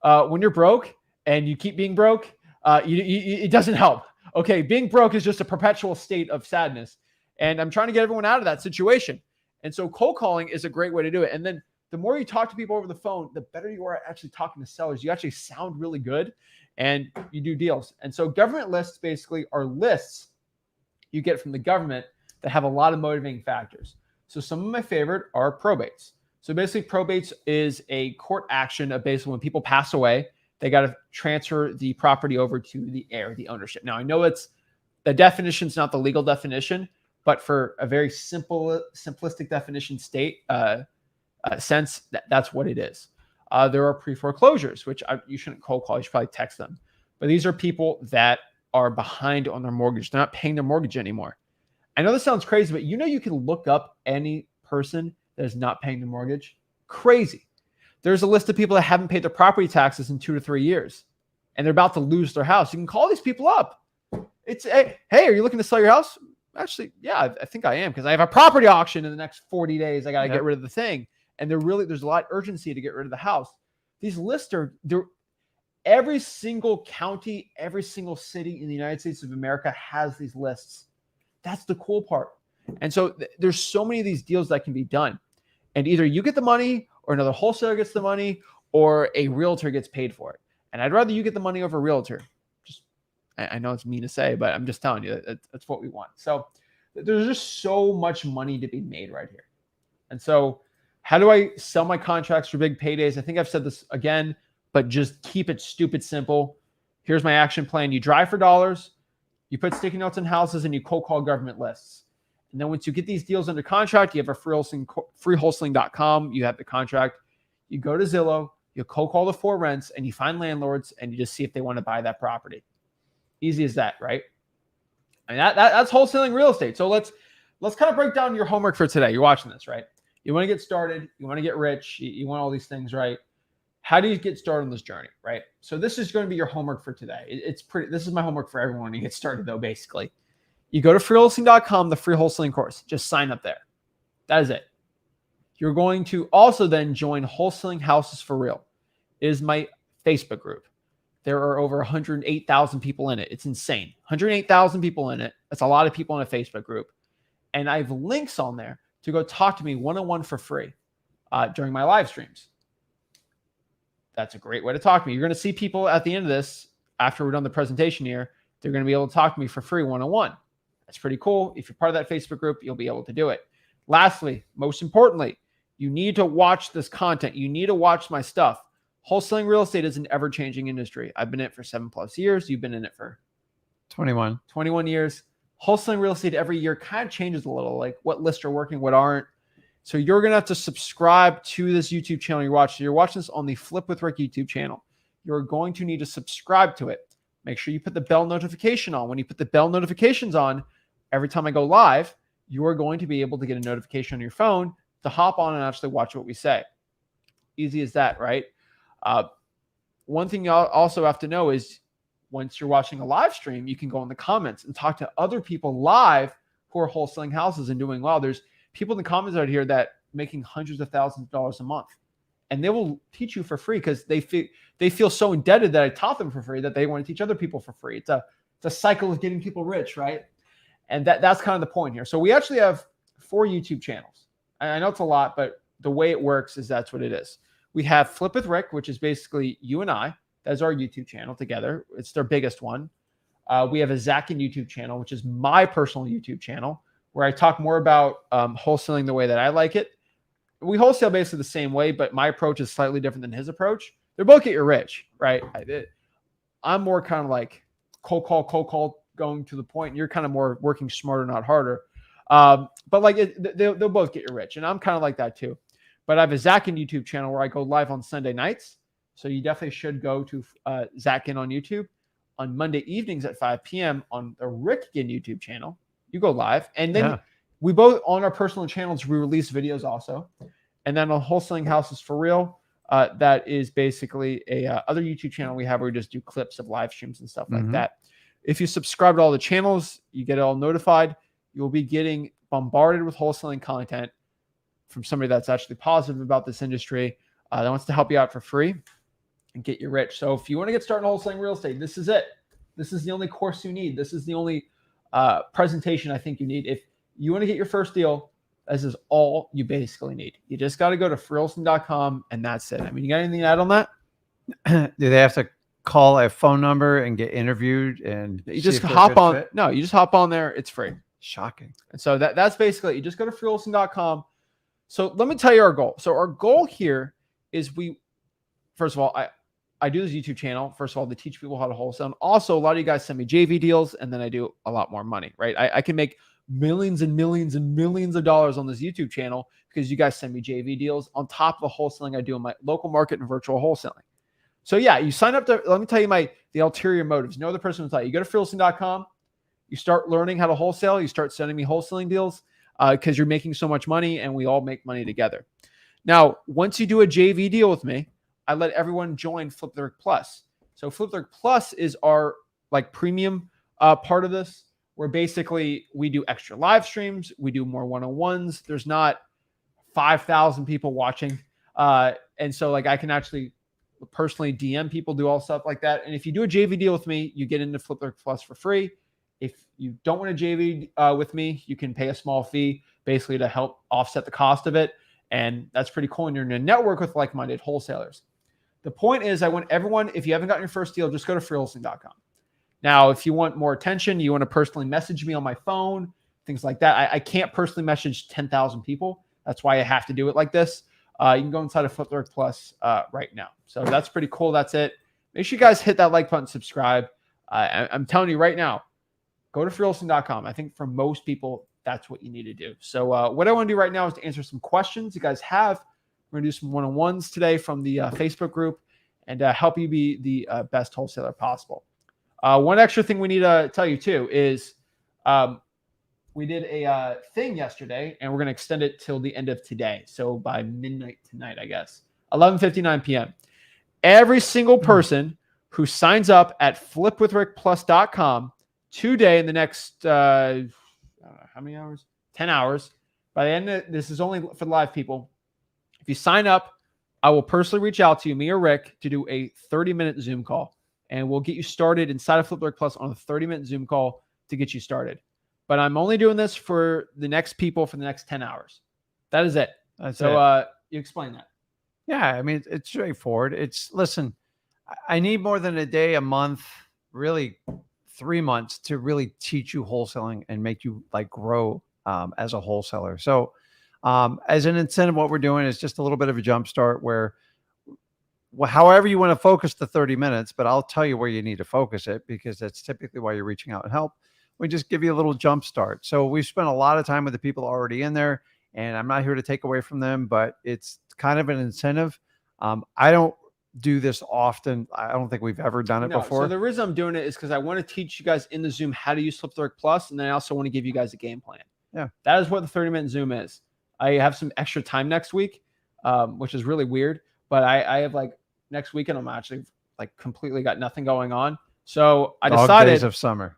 Speaker 1: When you're broke and you keep being broke, it doesn't help. Okay, being broke is just a perpetual state of sadness. And I'm trying to get everyone out of that situation. And so cold calling is a great way to do it. And then the more you talk to people over the phone, the better you are at actually talking to sellers. You actually sound really good and you do deals. And so government lists basically are lists you get from the government that have a lot of motivating factors. So some of my favorite are probates. So basically probates is a court action of basically when people pass away, they got to transfer the property over to the heir, the ownership. Now I know the definition is not the legal definition, but for a very simplistic definition sense, that's what it is. There are pre-foreclosures, which you shouldn't cold call. You should probably text them. But these are people that are behind on their mortgage. They're not paying their mortgage anymore. I know this sounds crazy, but you can look up any person that is not paying the mortgage. Crazy. There's a list of people that haven't paid their property taxes in 2 to 3 years, and they're about to lose their house. You can call these people up. It's, hey, are you looking to sell your house? Actually, yeah, I think I am because I have a property auction in the next 40 days. I got to get rid of the thing. And there's a lot of urgency to get rid of the house. These lists every single county, every single city in the United States of America has these lists. That's the cool part. And so there's so many of these deals that can be done. And either you get the money or another wholesaler gets the money or a realtor gets paid for it. And I'd rather you get the money over a realtor. I know it's mean to say, but I'm just telling you that's what we want. So there's just so much money to be made right here. And so how do I sell my contracts for big paydays? I think I've said this again, but just keep it stupid simple. Here's my action plan. You drive for dollars, you put sticky notes in houses, and you cold call government lists. And then once you get these deals under contract, you have a freewholesaling.com. You have the contract. You go to Zillow, you cold call the 4 rents, and you find landlords, and you just see if they want to buy that property. Easy as that, right? And that's wholesaling real estate. So let's kind of break down your homework for today. You're watching this, right? You want to get started. You want to get rich. You want all these things, right? How do you get started on this journey, right? So this is going to be your homework for today. This is my homework for everyone to get started, though, basically. You go to freewholesaling.com, the free wholesaling course. Just sign up there. That is it. You're going to also then join Wholesaling Houses for Real. It is my Facebook group. There are over 108,000 people in it. It's insane. 108,000 people in it. That's a lot of people in a Facebook group. And I have links on there to go talk to me one-on-one for free during my live streams. That's a great way to talk to me. You're going to see people at the end of this, after we're done the presentation here, they're going to be able to talk to me for free one-on-one. That's pretty cool. If you're part of that Facebook group, you'll be able to do it. Lastly, most importantly, you need to watch this content. You need to watch my stuff. Wholesaling real estate is an ever-changing industry. I've been in it for 7+ years. You've been in it for
Speaker 2: 21
Speaker 1: years. Wholesaling real estate every year kind of changes a little, like what lists are working, what aren't. So you're going to have to subscribe to this YouTube channel you're watching. You're watching this on the Flip with Rick YouTube channel. You're going to need to subscribe to it. Make sure you put the bell notification on. When you put the bell notifications on, every time I go live, you are going to be able to get a notification on your phone to hop on and actually watch what we say. Easy as that, right? One thing you also have to know is once you're watching a live stream, you can go in the comments and talk to other people live who are wholesaling houses and doing well. There's people in the comments out here that making hundreds of thousands of dollars a month, and they will teach you for free because they feel so indebted that I taught them for free that they want to teach other people for free. It's a cycle of getting people rich, right? And that's kind of the point here. So we actually have 4 YouTube channels. I know it's a lot, but the way it works is that's what it is. We have Flip with Rick, which is basically you and I. That's our YouTube channel together. It's their biggest one. We have a Zach Ginn YouTube channel, which is my personal YouTube channel, where I talk more about wholesaling the way that I like it. We wholesale basically the same way, but my approach is slightly different than his approach. They're both get you rich, right? I'm more kind of like cold call, going to the point. You're kind of more working smarter, not harder. But like they'll both get you rich. And I'm kind of like that too. But I have a Zach Ginn YouTube channel where I go live on Sunday nights. So you definitely should go to Zach Ginn on YouTube. On Monday evenings at 5 p.m. on the Rick Ginn YouTube channel, you go live. And then we both, on our personal channels, we release videos also. And then on Wholesaling Houses for Real, that is basically a other YouTube channel we have where we just do clips of live streams and stuff like that. If you subscribe to all the channels, you get it all notified. You'll be getting bombarded with wholesaling content from somebody that's actually positive about this industry, that wants to help you out for free and get you rich. So if you want to get started in wholesaling real estate, this is it. This is the only course you need. This is the only presentation I think you need. If you want to get your first deal, this is all you basically need. You just got to go to freelson.com and that's it. I mean, you got anything to add on that?
Speaker 2: Do they have to call a phone number and get interviewed? And
Speaker 1: you just hop on. Fit? No, you just hop on there. It's free.
Speaker 2: Shocking.
Speaker 1: And so that's basically it. You just go to freelson.com. So let me tell you our goal. So our goal here is first of all, I do this YouTube channel, first of all, to teach people how to wholesale. And also, a lot of you guys send me JV deals, and then I do a lot more money, right? I can make millions and millions and millions of dollars on this YouTube channel because you guys send me JV deals on top of the wholesaling I do in my local market and virtual wholesaling. So yeah, you sign up to, let me tell you the ulterior motives. No other person will tell you. You go to freelson.com, you start learning how to wholesale, you start sending me wholesaling deals because you're making so much money and we all make money together. Now, once you do a JV deal with me, I let everyone join Flip with Rick Plus. So Flip with Rick Plus is our like premium part of this, where basically we do extra live streams, we do more one-on-ones. There's not 5,000 people watching, and so like I can actually personally DM people, do all stuff like that. And if you do a JV deal with me, you get into Flip with Rick Plus for free. If you don't want to JV with me, you can pay a small fee basically to help offset the cost of it, and that's pretty cool. And you're in a network with like-minded wholesalers. The point is, I want everyone, if you haven't gotten your first deal, just go to freelson.com. Now, if you want more attention, you want to personally message me on my phone, things like that. I can't personally message 10,000 people. That's why I have to do it like this. You can go inside of Flip with Rick Plus right now. So that's pretty cool. That's it. Make sure you guys hit that like button, subscribe. I'm telling you right now, go to freelson.com. I think for most people, that's what you need to do. So what I want to do right now is to answer some questions you guys have. We're going to do some one-on-ones today from the Facebook group and help you be the best wholesaler possible. One extra thing we need to tell you too is we did a thing yesterday and we're going to extend it till the end of today. So by midnight tonight, I guess, 11:59 p.m. Every single person who signs up at flipwithrickplus.com today in the next, how many hours? 10 hours. By the end of this is only for the live people. If you sign up, I will personally reach out to you, me or Rick, to do a 30-minute Zoom call. And we'll get you started inside of Flip with Rick Plus on a 30-minute Zoom call to get you started. But I'm only doing this for the next people for the next 10 hours. That is it. So you explain that.
Speaker 2: Yeah, I mean, it's straightforward. Listen, I need more than a day, a month, really 3 months to really teach you wholesaling and make you like grow as a wholesaler. So as an incentive, what we're doing is just a little bit of a jump start where however you want to focus the 30 minutes, but I'll tell you where you need to focus it because that's typically why you're reaching out and help. We just give you a little jump start. So we've spent a lot of time with the people already in there, and I'm not here to take away from them, but it's kind of an incentive. I don't do this often. I don't think we've ever done it before.
Speaker 1: So the reason I'm doing it is because I want to teach you guys in the Zoom how to use Flip with Rick Plus, and then I also want to give you guys a game plan.
Speaker 2: Yeah,
Speaker 1: that is what the 30-minute Zoom is. I have some extra time next week, which is really weird, but I have like next weekend, I'm actually like completely got nothing going on. So I decided
Speaker 2: days of summer,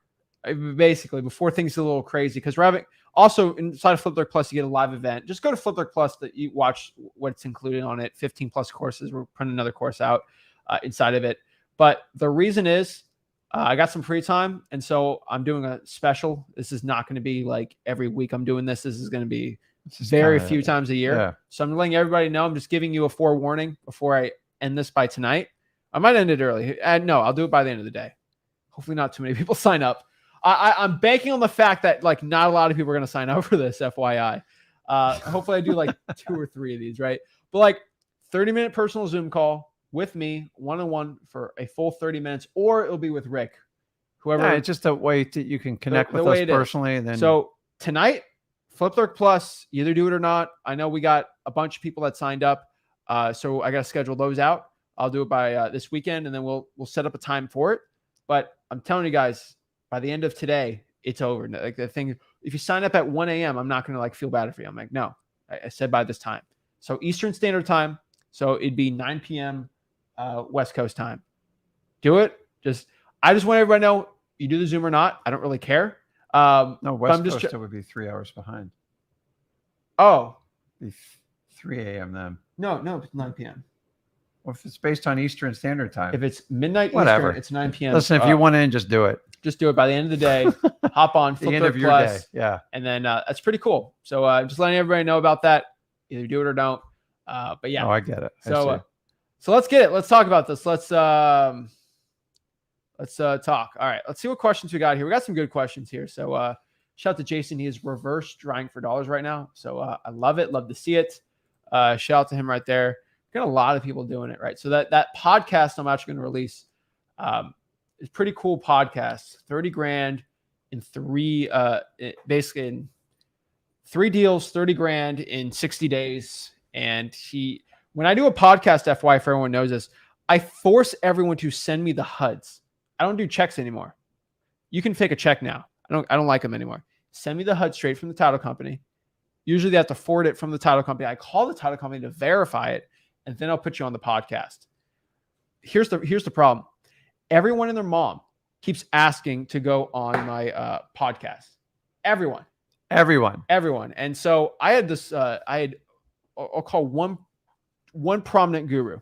Speaker 1: basically before things get a little crazy, because we're having also inside of Flip with Rick Plus, you get a live event. Just go to Flip with Rick Plus that you watch what's included on it. 15 plus courses. We're putting another course out inside of it. But the reason is I got some free time. And so I'm doing a special. This is not going to be like every week I'm doing this. This is going to be very few times a year.
Speaker 2: Yeah.
Speaker 1: So I'm letting everybody know. I'm just giving you a forewarning before I end this by tonight. I might end it early. No, I'll do it by the end of the day. Hopefully not too many people sign up. I'm banking on the fact that like not a lot of people are going to sign up for this, FYI. Hopefully I do like 2 or 3 of these, right? But like 30-minute personal Zoom call with me, one-on-one for a full 30 minutes, or it'll be with Rick, whoever.
Speaker 2: Yeah, it's just a way that you can connect with us personally. And then
Speaker 1: so tonight, Flipwith Plus, either do it or not. I know we got a bunch of people that signed up. So I got to schedule those out. I'll do it by this weekend, and then we'll set up a time for it. But I'm telling you guys, by the end of today, it's over. Like the thing, if you sign up at 1 a.m., I'm not going to like feel bad for you. I'm like, no, I said by this time. So Eastern Standard Time. So it'd be 9 p.m. West Coast time. Do it. I just want everybody to know you do the Zoom or not. I don't really care.
Speaker 2: No, West Coast it would be 3 hours behind.
Speaker 1: Oh,
Speaker 2: It'd be 3 a.m. then.
Speaker 1: No, it's 9 p.m.
Speaker 2: Well, if it's based on Eastern Standard Time.
Speaker 1: If it's midnight
Speaker 2: Whatever.
Speaker 1: Eastern, it's 9 p.m.
Speaker 2: Listen, if you want in, just do it.
Speaker 1: Just do it by the end of the day. Hop on,
Speaker 2: The end of your
Speaker 1: Plus,
Speaker 2: day. Yeah.
Speaker 1: and then that's pretty cool. So just letting everybody know about that. Either do it or don't. But yeah.
Speaker 2: Oh, I get it.
Speaker 1: So let's get it. Let's talk about this. Let's talk. All right. Let's see what questions we got here. We got some good questions here. So shout out to Jason. He is reverse drying for dollars right now. So I love it. Love to see it. Shout out to him right there. Got a lot of people doing it, right? So that podcast I'm actually going to release is pretty cool podcast. 30 grand in basically in 3 deals, 30 grand in 60 days. And when I do a podcast, FY, if everyone knows this, I force everyone to send me the HUDs. I don't do checks anymore. You can fake a check now. I don't like them anymore. Send me the HUD straight from the title company. Usually they have to forward it from the title company. I call the title company to verify it, and then I'll put you on the podcast. Here's the problem. Everyone and their mom keeps asking to go on my podcast. Everyone. And so I had this, I'll call one prominent guru.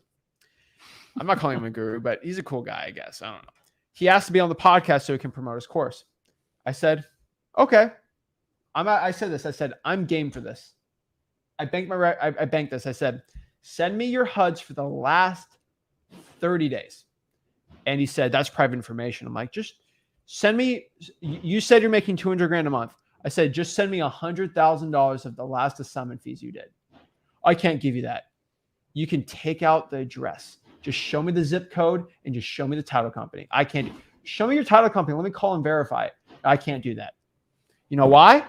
Speaker 1: I'm not calling him a guru, but he's a cool guy, I guess. I don't know. He asked to be on the podcast so he can promote his course. I said, okay. I said, I'm game for this. I banked this. I said, send me your HUDs for the last 30 days. And he said, that's private information. I'm like, just send me, you said you're making 200 grand a month. I said, just send me $100,000 of the last assignment fees you did. I can't give you that. You can take out the address. Just show me the zip code and just show me the title company. I can't. Show me your title company. Let me call and verify it. I can't do that. You know why?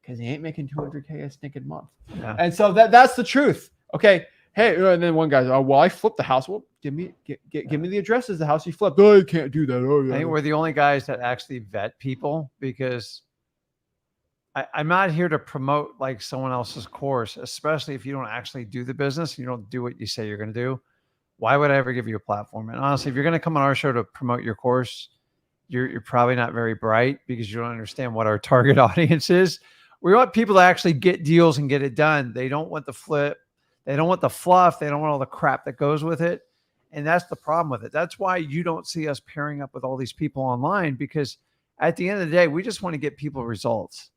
Speaker 1: Because he ain't making 200K a stinking month.
Speaker 2: Yeah.
Speaker 1: And so that's the truth. Okay. Hey, and then one guy's, oh, well, I flipped the house. Well, give me the addresses of the house you flipped. Oh, you can't do that. Oh, yeah.
Speaker 2: I think we're the only guys that actually vet people, because I'm not here to promote like someone else's course, especially if you don't actually do the business. You don't do what you say you're going to do. Why would I ever give you a platform? And honestly, if you're going to come on our show to promote your course, you're probably not very bright, because you don't understand what our target audience is. We want people to actually get deals and get it done. They don't want the flip. They don't want the fluff. They don't want all the crap that goes with it. And that's the problem with it. That's why you don't see us pairing up with all these people online, because at the end of the day, we just want to get people results.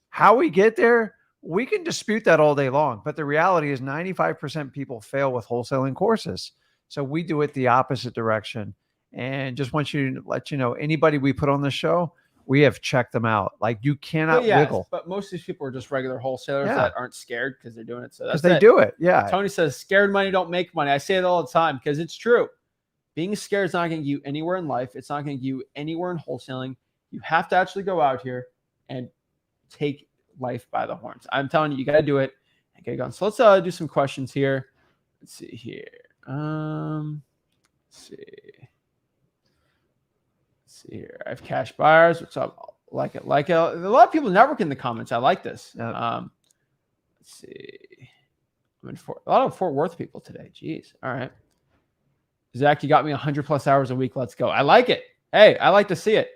Speaker 2: How we get there, we can dispute that all day long. But the reality is 95% people fail with wholesaling courses. So we do it the opposite direction. And just want you to let you know, anybody we put on the show, we have checked them out. Like, you cannot wiggle.
Speaker 1: But most of these people are just regular wholesalers that aren't scared because they're doing it. So that's
Speaker 2: they do it. Yeah.
Speaker 1: Tony says, scared money don't make money. I say it all the time because it's true. Being scared is not going to get you anywhere in life. It's not going to get you anywhere in wholesaling. You have to actually go out here and take life by the horns. I'm telling you, you got to do it and get going. So let's do some questions here. Let's see here. Let's see here. I have cash buyers. What's up? Like it. A lot of people network in the comments. I like this.
Speaker 2: Yep.
Speaker 1: Let's see. I'm in a lot of Fort Worth people today. Jeez. All right. Zach, you got me 100+ hours a week. Let's go. I like it. Hey, I like to see it.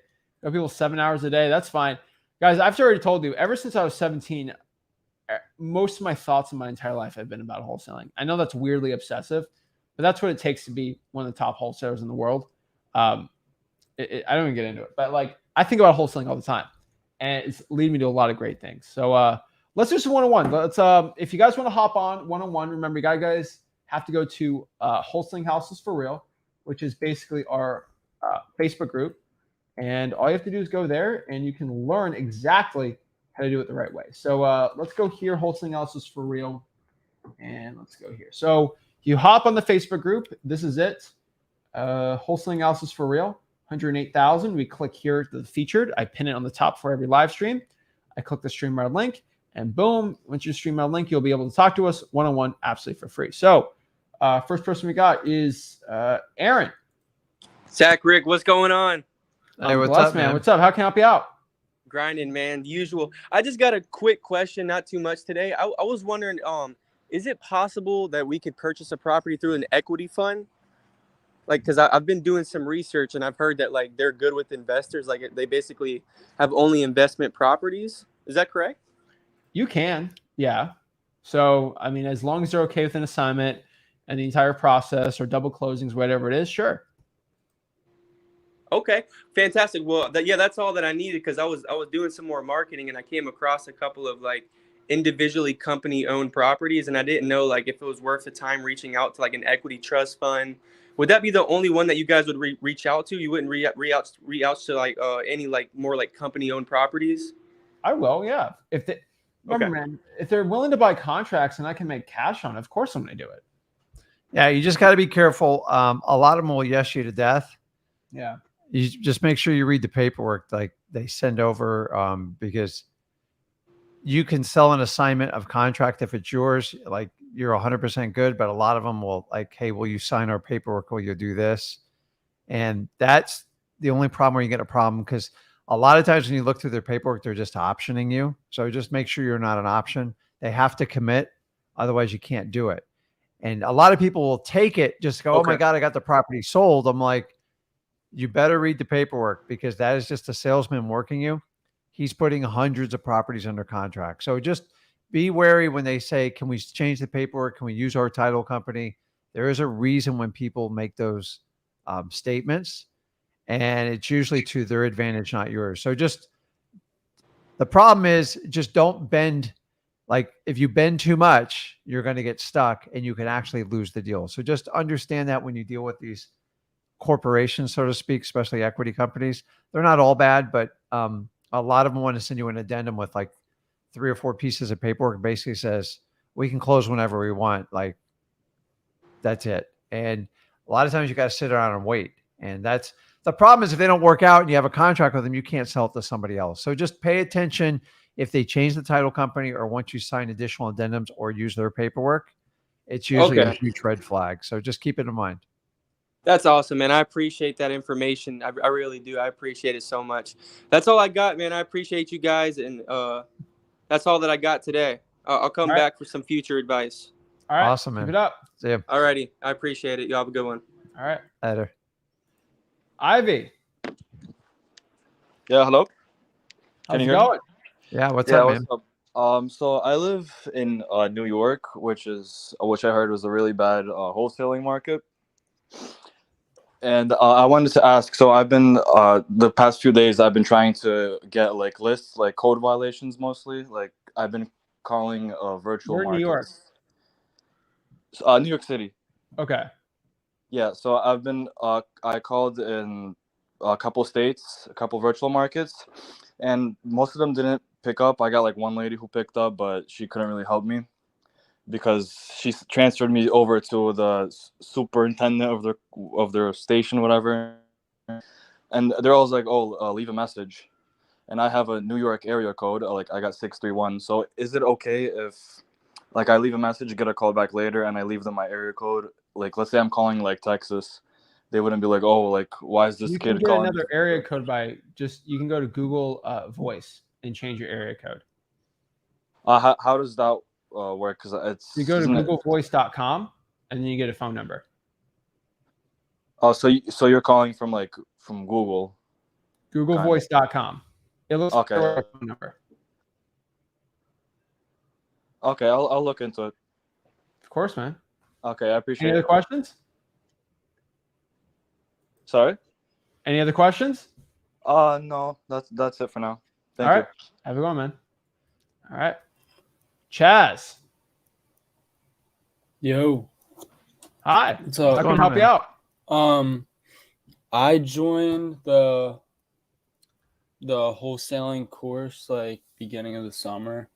Speaker 1: Got people 7 hours a day. That's fine. Guys, I've already told you, ever since I was 17, most of my thoughts in my entire life have been about wholesaling. I know that's weirdly obsessive, but that's what it takes to be one of the top wholesalers in the world. I don't even get into it, but like, I think about wholesaling all the time, and it's leading me to a lot of great things. So let's do some one-on-one. Let's if you guys want to hop on one-on-one, remember, you guys have to go to Wholesaling Houses for Real, which is basically our Facebook group. And all you have to do is go there and you can learn exactly how to do it the right way. So let's go here, wholesaling analysis for real. And let's go here. So you hop on the Facebook group. This is it. Wholesaling analysis for real, 108,000. We click here to the featured. I pin it on the top for every live stream. I click the StreamYard link, and boom, once you StreamYard link, you'll be able to talk to us one-on-one absolutely for free. So first person we got is Aaron.
Speaker 4: Zach, Rick, what's going on?
Speaker 2: Hey, what's
Speaker 1: blessed,
Speaker 2: up, man?
Speaker 1: What's up? How can I help you out?
Speaker 4: Grinding, man. Usual. I just got a quick question, not too much today. I was wondering, is it possible that we could purchase a property through an equity fund? Like, because I've been doing some research and I've heard that like they're good with investors. Like they basically have only investment properties. Is that correct?
Speaker 1: You can, yeah. So, I mean, as long as they're okay with an assignment and the entire process or double closings, whatever it is, sure.
Speaker 4: Okay, fantastic. Well, that's all that I needed because I was doing some more marketing and I came across a couple of like individually company owned properties and I didn't know like if it was worth the time reaching out to like an equity trust fund. Would that be the only one that you guys would reach out to? You wouldn't reach out to like any like more like company owned properties?
Speaker 1: I will, yeah. Remember, man, if they're willing to buy contracts and I can make cash on it, of course I'm going to do it.
Speaker 2: Yeah, you just got to be careful. A lot of them will yes you to death.
Speaker 1: Yeah.
Speaker 2: You just make sure you read the paperwork like they send over because you can sell an assignment of contract if it's yours, like you're 100% good, but a lot of them will like, hey, will you sign our paperwork? Will you do this? And that's the only problem where you get a problem because a lot of times when you look through their paperwork, they're just optioning you. So just make sure you're not an option. They have to commit. Otherwise you can't do it. And a lot of people will take it, just go, oh my God, I got the property sold. I'm like, you better read the paperwork because that is just a salesman working you. He's putting hundreds of properties under contract. So just be wary when they say, can we change the paperwork? Can we use our title company? There is a reason when people make those statements and it's usually to their advantage, not yours. So just the problem is just don't bend. Like if you bend too much, you're going to get stuck and you can actually lose the deal. So just understand that when you deal with these corporations, so to speak, especially equity companies, they're not all bad, but a lot of them want to send you an addendum with like 3 or 4 pieces of paperwork. Basically says we can close whenever we want. Like that's it. And a lot of times you got to sit around and wait. And that's the problem is if they don't work out and you have a contract with them, you can't sell it to somebody else. So just pay attention if they change the title company or once you sign additional addendums or use their paperwork, it's usually a huge red flag. So just keep it in mind.
Speaker 4: That's awesome, man. I appreciate that information. I really do. I appreciate it so much. That's all I got, man. I appreciate you guys. And that's all that I got today. I'll come back for some future advice.
Speaker 1: All right.
Speaker 2: Awesome, man.
Speaker 1: Keep it up.
Speaker 2: See ya.
Speaker 4: All righty. I appreciate it. You have a good one.
Speaker 1: All right.
Speaker 2: Later.
Speaker 1: Ivy.
Speaker 5: Yeah, hello.
Speaker 1: How's it going?
Speaker 2: Yeah, what's up, man?
Speaker 5: What's up? So I live in New York, which I heard was a really bad wholesaling market. And I wanted to ask, so I've been the past few days I've been trying to get like lists, like code violations mostly. Like I've been calling virtual
Speaker 1: Where in New York?
Speaker 5: New York City.
Speaker 1: Okay.
Speaker 5: Yeah, so I've been I called in a couple states, a couple virtual markets, and most of them didn't pick up. I got like one lady who picked up, but she couldn't really help me because she transferred me over to the superintendent of their station, whatever. And they're always like, "Oh, leave a message." And I have a New York area code, like I got 631. So is it okay if like I leave a message, get a call back later, and I leave them my area code? Like let's say I'm calling like Texas, they wouldn't be like, "Oh, like why is this kid calling?" You
Speaker 1: can get another area code by you can go to Google Voice and change your area code.
Speaker 5: How does that work? Because
Speaker 1: you go to googlevoice.com and then you get a phone number.
Speaker 5: Oh, so you're calling from Google.
Speaker 1: Googlevoice.com. It looks like a phone number.
Speaker 5: Okay, I'll look into it.
Speaker 1: Of course, man.
Speaker 5: Okay, I appreciate it.
Speaker 1: Any other questions?
Speaker 5: Sorry?
Speaker 1: Any other questions?
Speaker 5: No, that's it for now. Thank you.
Speaker 1: All right. Have a good one, man. All right. Chaz.
Speaker 6: Yo.
Speaker 1: Hi.
Speaker 6: What's up?
Speaker 1: How can I help you out?
Speaker 6: I joined the the wholesaling course like beginning of the summer,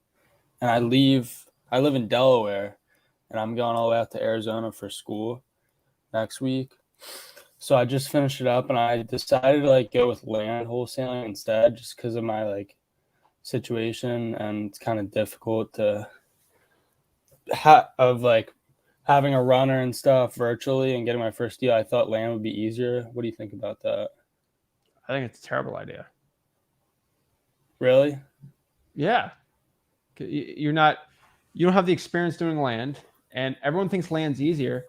Speaker 6: and I live in Delaware, and I'm going all the way out to Arizona for school next week. So I just finished it up, and I decided to like go with land wholesaling instead, just because of my like situation, and it's kind of difficult to having a runner and stuff virtually and getting my first deal. I thought land would be easier. What do you think about that?
Speaker 1: I think it's a terrible idea.
Speaker 6: Really?
Speaker 1: Yeah. You don't have the experience doing land, and everyone thinks land's easier,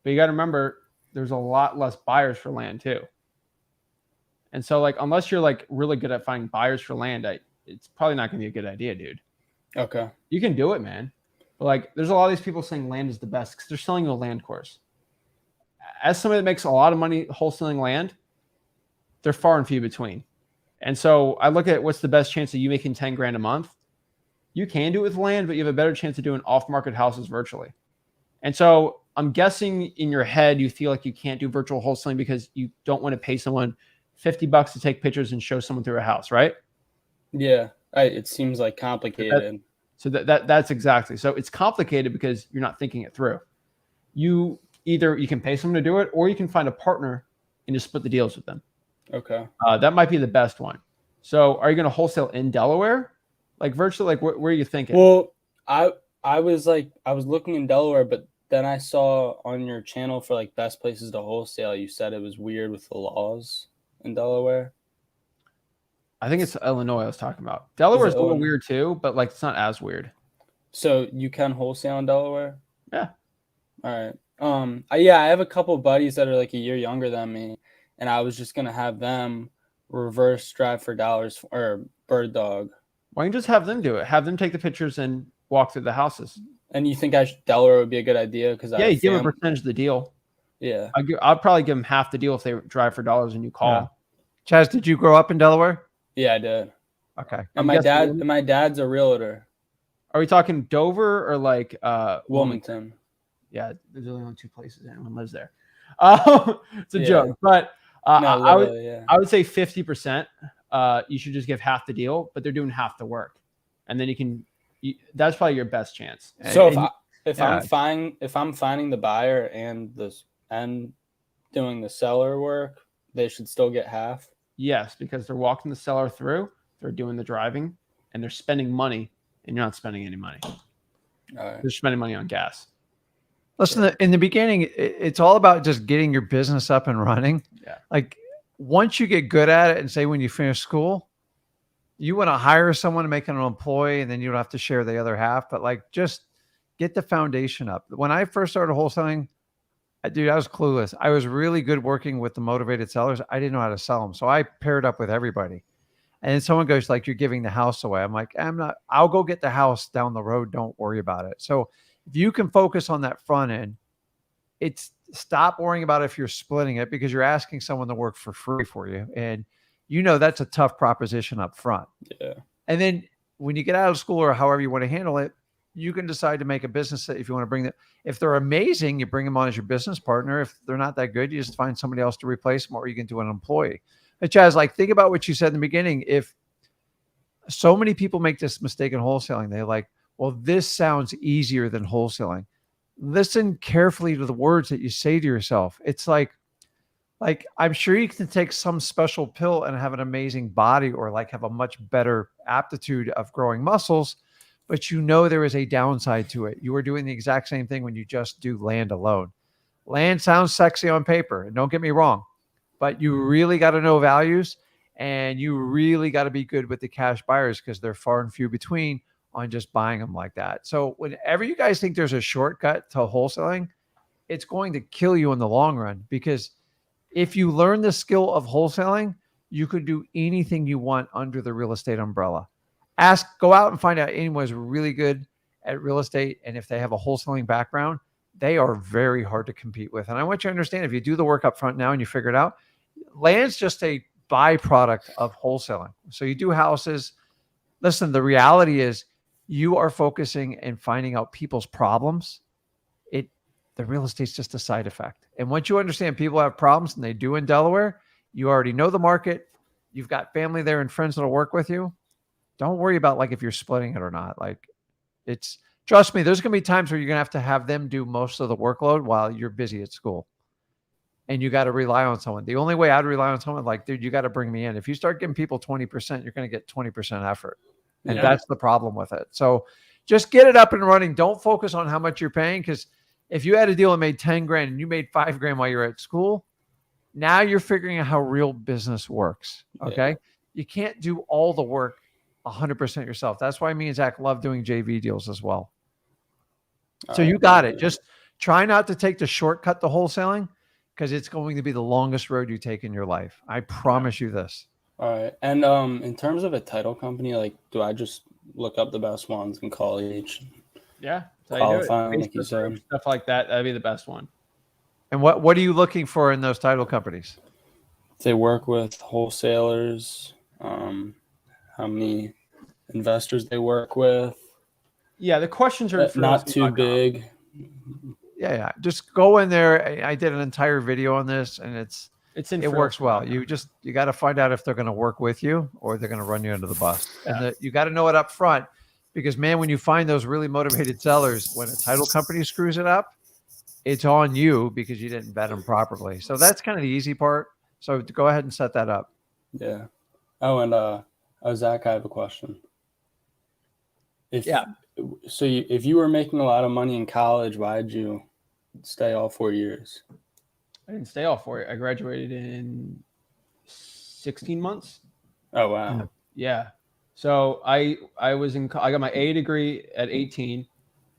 Speaker 1: but you got to remember there's a lot less buyers for land too. And so like, unless you're like really good at finding buyers for land, it's probably not going to be a good idea, dude.
Speaker 6: Okay.
Speaker 1: You can do it, man. But like, there's a lot of these people saying land is the best because they're selling you a land course. As somebody that makes a lot of money wholesaling land, they're far and few between. And so I look at what's the best chance of you making 10 grand a month. You can do it with land, but you have a better chance of doing off-market houses virtually. And so I'm guessing in your head, you feel like you can't do virtual wholesaling because you don't want to pay someone $50 to take pictures and show someone through a house, right?
Speaker 6: Yeah. It seems like complicated.
Speaker 1: So that's exactly. So it's complicated because you're not thinking it through. You can pay someone to do it, or you can find a partner and just split the deals with them.
Speaker 6: Okay.
Speaker 1: That might be the best one. So are you going to wholesale in Delaware? Like virtually, like where are you thinking?
Speaker 6: Well, I was looking in Delaware, but then I saw on your channel for like best places to wholesale, you said it was weird with the laws in Delaware.
Speaker 1: I think it's Illinois I was talking about. Delaware's a little
Speaker 6: Illinois?
Speaker 1: weird too, but like it's not as weird.
Speaker 6: So you can wholesale in Delaware?
Speaker 1: Yeah.
Speaker 6: All right. I have a couple buddies that are like a year younger than me, and I was just gonna have them reverse drive for dollars or bird dog.
Speaker 1: Why don't you just have them do it? Have them take the pictures and walk through the houses.
Speaker 6: And you think Delaware would be a good idea? Because
Speaker 1: Yeah, you give them a percentage of the deal.
Speaker 6: Yeah.
Speaker 1: I'll probably give them half the deal if they drive for dollars and you call.
Speaker 2: Yeah. Chaz, did you grow up in Delaware?
Speaker 6: Yeah, I did.
Speaker 2: Okay.
Speaker 6: And my dad's a realtor.
Speaker 1: Are we talking Dover or like
Speaker 6: Wilmington?
Speaker 1: Yeah, there's only 2 places anyone lives there. It's a joke, but I would say 50%. You should just give half the deal, but they're doing half the work, and then that's probably your best chance.
Speaker 6: So if I'm finding the buyer and doing the seller work, they should still get half.
Speaker 1: Yes, because they're walking the seller through, they're doing the driving, and they're spending money, and you're not spending any money.
Speaker 6: All right.
Speaker 1: They're spending money on gas.
Speaker 2: Listen, in the beginning, it's all about just getting your business up and running.
Speaker 1: Yeah.
Speaker 2: Like once you get good at it, and say when you finish school, you want to hire someone to make an employee, and then you don't have to share the other half. But like, just get the foundation up. When I first started wholesaling, dude, I was clueless. I was really good working with the motivated sellers. I didn't know how to sell them, so I paired up with everybody. And then someone goes like, "You're giving the house away." I'm like, "I'm not. I'll go get the house down the road. Don't worry about it." So if you can focus on that front end, stop worrying about if you're splitting it, because you're asking someone to work for free for you. And that's a tough proposition up front.
Speaker 6: Yeah.
Speaker 2: And then when you get out of school or however you want to handle it, you can decide to make a business if you want to bring them. If they're amazing, you bring them on as your business partner. If they're not that good, you just find somebody else to replace them, or you can do an employee. But Chaz, like, think about what you said in the beginning. If so many people make this mistake in wholesaling, they're like, well, this sounds easier than wholesaling. Listen carefully to the words that you say to yourself. It's like I'm sure you can take some special pill and have an amazing body, or like have a much better aptitude of growing muscles, but there is a downside to it. You are doing the exact same thing when you just do land alone. Land sounds sexy on paper, and don't get me wrong, but you really got to know values, and you really got to be good with the cash buyers, because they're far and few between on just buying them like that. So whenever you guys think there's a shortcut to wholesaling, it's going to kill you in the long run, because if you learn the skill of wholesaling, you could do anything you want under the real estate umbrella. Go out and find out anyone who's really good at real estate, and if they have a wholesaling background, they are very hard to compete with. And I want you to understand, if you do the work up front now and you figure it out, land's just a byproduct of wholesaling. So you do houses. Listen, the reality is you are focusing and finding out people's problems. The real estate's just a side effect. And once you understand people have problems, and they do in Delaware, you already know the market. you've got family there and friends that'll work with you. Don't worry about like if you're splitting it or not. Like trust me, there's going to be times where you're going to have them do most of the workload while you're busy at school. And you got to rely on someone. The only way I'd rely on someone, like, dude, you got to bring me in. If you start giving people 20%, you're going to get 20% effort. And that's the problem with it. So just get it up and running. Don't focus on how much you're paying. Because if you had a deal that made 10 grand and you made 5 grand while you're at school, now you're figuring out how real business works. Okay. Yeah. You can't do all the work 100% yourself. That's why me and Zach love doing JV deals as well. So you got it. Just try not to take the shortcut to wholesaling, because it's going to be the longest road you take in your life. I promise you this.
Speaker 6: All right. And in terms of a title company, like, do I just look up the best ones in college?
Speaker 1: Yeah.
Speaker 6: Qualifying, like you said.
Speaker 1: Stuff like that. That'd be the best one.
Speaker 2: And what are you looking for in those title companies?
Speaker 6: They work with wholesalers, how many investors they work with.
Speaker 1: Yeah, the questions are
Speaker 6: not too big.
Speaker 2: Yeah. Just go in there. I did an entire video on this, and it works well. You got to find out if they're going to work with you or they're going to run you under the bus. Yeah. And you got to know it up front, because man, when you find those really motivated sellers, when a title company screws it up, it's on you because you didn't vet them properly. So that's kind of the easy part. So go ahead and set that up.
Speaker 6: Yeah. Oh, and Zach, I have a question. If you were making a lot of money in college, why did you stay all 4 years?
Speaker 1: I didn't stay all 4 years. I graduated in 16 months.
Speaker 6: Oh, wow.
Speaker 1: Yeah. So I got my A degree at 18.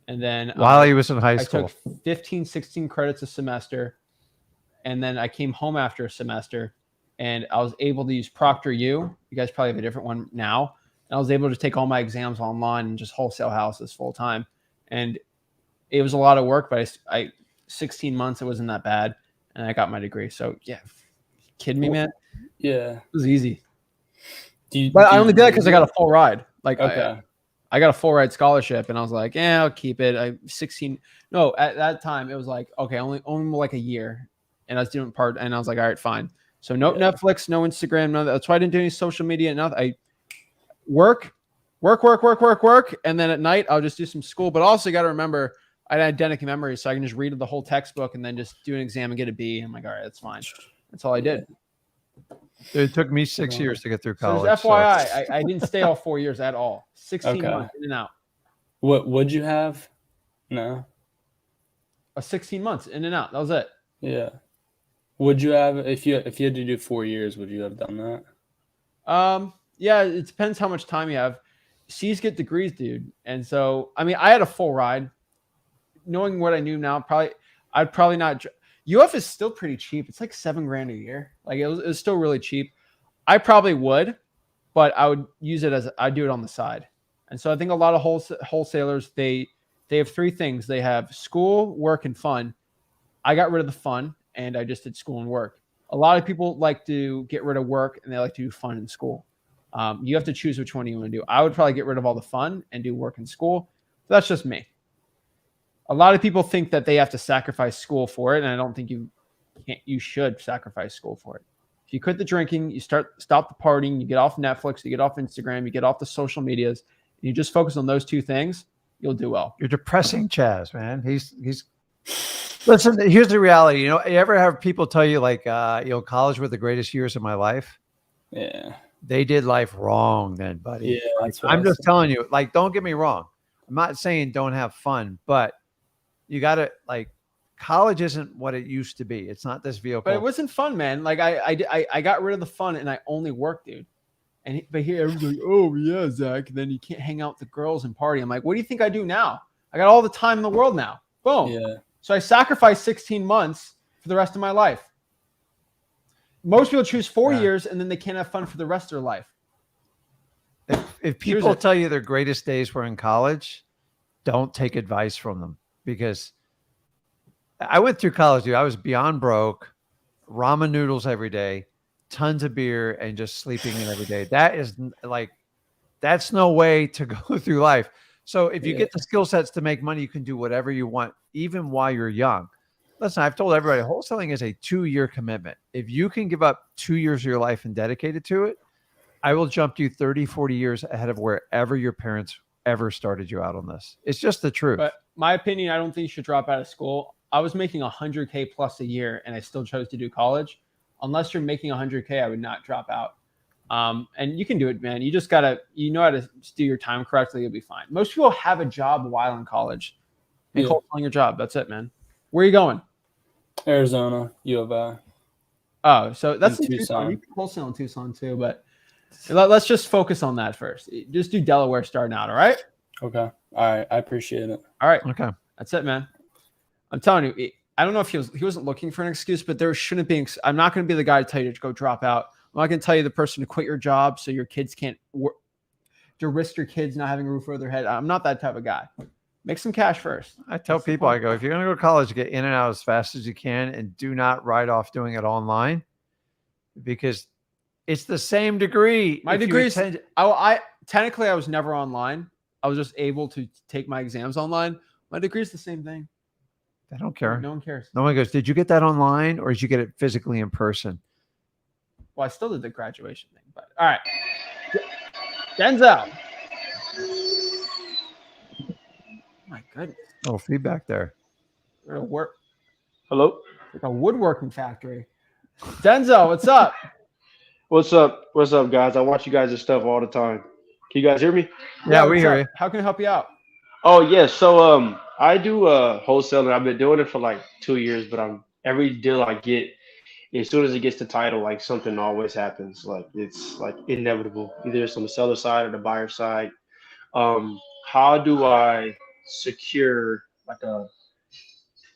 Speaker 1: And then
Speaker 2: while he was in high school,
Speaker 1: I took 15, 16 credits a semester. And then I came home after a semester, and I was able to use ProctorU. You guys probably have a different one now. And I was able to take all my exams online and just wholesale houses full time. And it was a lot of work, but I 16 months, it wasn't that bad. And I got my degree. So yeah, kidding me, man?
Speaker 6: Yeah.
Speaker 1: It was easy. But I only did it because I got a full ride. Like, okay. I got a full ride scholarship, and I was like, yeah, I'll keep it. At that time it was like, okay, only like a year. And I was doing part, and I was like, all right, fine. So no Netflix, no Instagram, no. That's why I didn't do any social media. Nothing. I work. And then at night I'll just do some school. But also you got to remember, I had eidetic memory, so I can just read the whole textbook and then just do an exam and get a B. I'm like, all right, that's fine. That's all I did.
Speaker 2: It took me 6 years to get through college.
Speaker 1: So FYI, I didn't stay all 4 years at all. 16 months in and out.
Speaker 6: What would you have? No.
Speaker 1: 16 months in and out. That was it.
Speaker 6: Yeah. Would you have, if you had to do 4 years, would you have done that?
Speaker 1: Yeah, it depends how much time you have. C's get degrees, dude. And so, I mean, I had a full ride. Knowing what I knew now, I'd probably not. UF is still pretty cheap. It's like $7,000 a year. Like it was still really cheap. I probably would, but I would use it I do it on the side. And so I think a lot of wholesalers, they have 3 things. They have school, work, and fun. I got rid of the fun, and I just did school and work. A lot of people like to get rid of work, and they like to do fun in school. You have to choose which one you want to do. I would probably get rid of all the fun and do work in school. So that's just me. A lot of people think that they have to sacrifice school for it, and I don't think you should sacrifice school for it. If you quit the drinking, you stop the partying, you get off Netflix, you get off Instagram, you get off the social medias, and you just focus on those 2 things, you'll do well.
Speaker 2: You're depressing Chaz, man. He's listen, here's the reality. You ever have people tell you like, college were the greatest years of my life?
Speaker 6: Yeah.
Speaker 2: They did life wrong then, buddy.
Speaker 6: Yeah.
Speaker 2: I'm just telling you, like, don't get me wrong. I'm not saying don't have fun, but you got to, like, college isn't what it used to be. It's not this vehicle.
Speaker 1: But it wasn't fun, man. Like I got rid of the fun, and I only worked, dude. But here everybody's like, oh yeah, Zach. Then you can't hang out with the girls and party. I'm like, what do you think I do now? I got all the time in the world now. Boom. Yeah. So I sacrificed 16 months for the rest of my life. Most people choose 4 years, and then they can't have fun for the rest of their life.
Speaker 2: If people tell you their greatest days were in college, don't take advice from them, because I went through college, dude. I was beyond broke, ramen noodles every day, tons of beer, and just sleeping in every day. That is like, that's no way to go through life. So if you get the skill sets to make money, you can do whatever you want, even while you're young. Listen, I've told everybody, wholesaling is a 2-year commitment. If you can give up 2 years of your life and dedicate it to it, I will jump you 30, 40 years ahead of wherever your parents ever started you out on this. It's just the truth.
Speaker 1: But my opinion, I don't think you should drop out of school. I was making $100K plus a year, and I still chose to do college. Unless you're making $100K, I would not drop out. And you can do it, man. You just gotta, how to do your time correctly. You'll be fine. Most people have a job while in college. And wholesaling your job. That's it, man. Where are you going?
Speaker 6: Arizona, U of I.
Speaker 1: Oh, so that's in
Speaker 6: Tucson.
Speaker 1: You can wholesale in Tucson too, but let's just focus on that first. Just do Delaware starting out, all right?
Speaker 6: Okay. All right. I appreciate it.
Speaker 1: All right.
Speaker 2: Okay.
Speaker 1: That's it, man. I'm telling you, I don't know if he wasn't looking for an excuse, but there shouldn't be. I'm not going to be the guy to tell you to go drop out. I'm not going to tell you the person to quit your job so your kids can't work, to risk your kids not having a roof over their head. I'm not that type of guy. Make some cash first.
Speaker 2: I tell people, I go, if you're going to go to college, get in and out as fast as you can, and do not write off doing it online, because it's the same degree.
Speaker 1: My degree is, I technically I was never online. I was just able to take my exams online. My degree is the same thing.
Speaker 2: I don't care.
Speaker 1: No one cares.
Speaker 2: No one goes, did you get that online or did you get it physically in person?
Speaker 1: Well, I still did the graduation thing, but all right. Denzel. My goodness.
Speaker 2: Oh, feedback there.
Speaker 1: We're gonna work
Speaker 7: Hello.
Speaker 1: like a woodworking factory. Denzel, what's up?
Speaker 7: What's up? What's up, guys? I watch you guys' stuff all the time. Can you guys hear me?
Speaker 2: Yeah, we
Speaker 1: what's
Speaker 2: hear
Speaker 1: up?
Speaker 2: you.
Speaker 1: How can I help you out?
Speaker 7: Oh, yes. So I do wholesaling. I've been doing it for like 2 years, but every deal I get, as soon as it gets to title, like something always happens. Like it's like inevitable. Either it's on the seller side or the buyer side. How do I secure like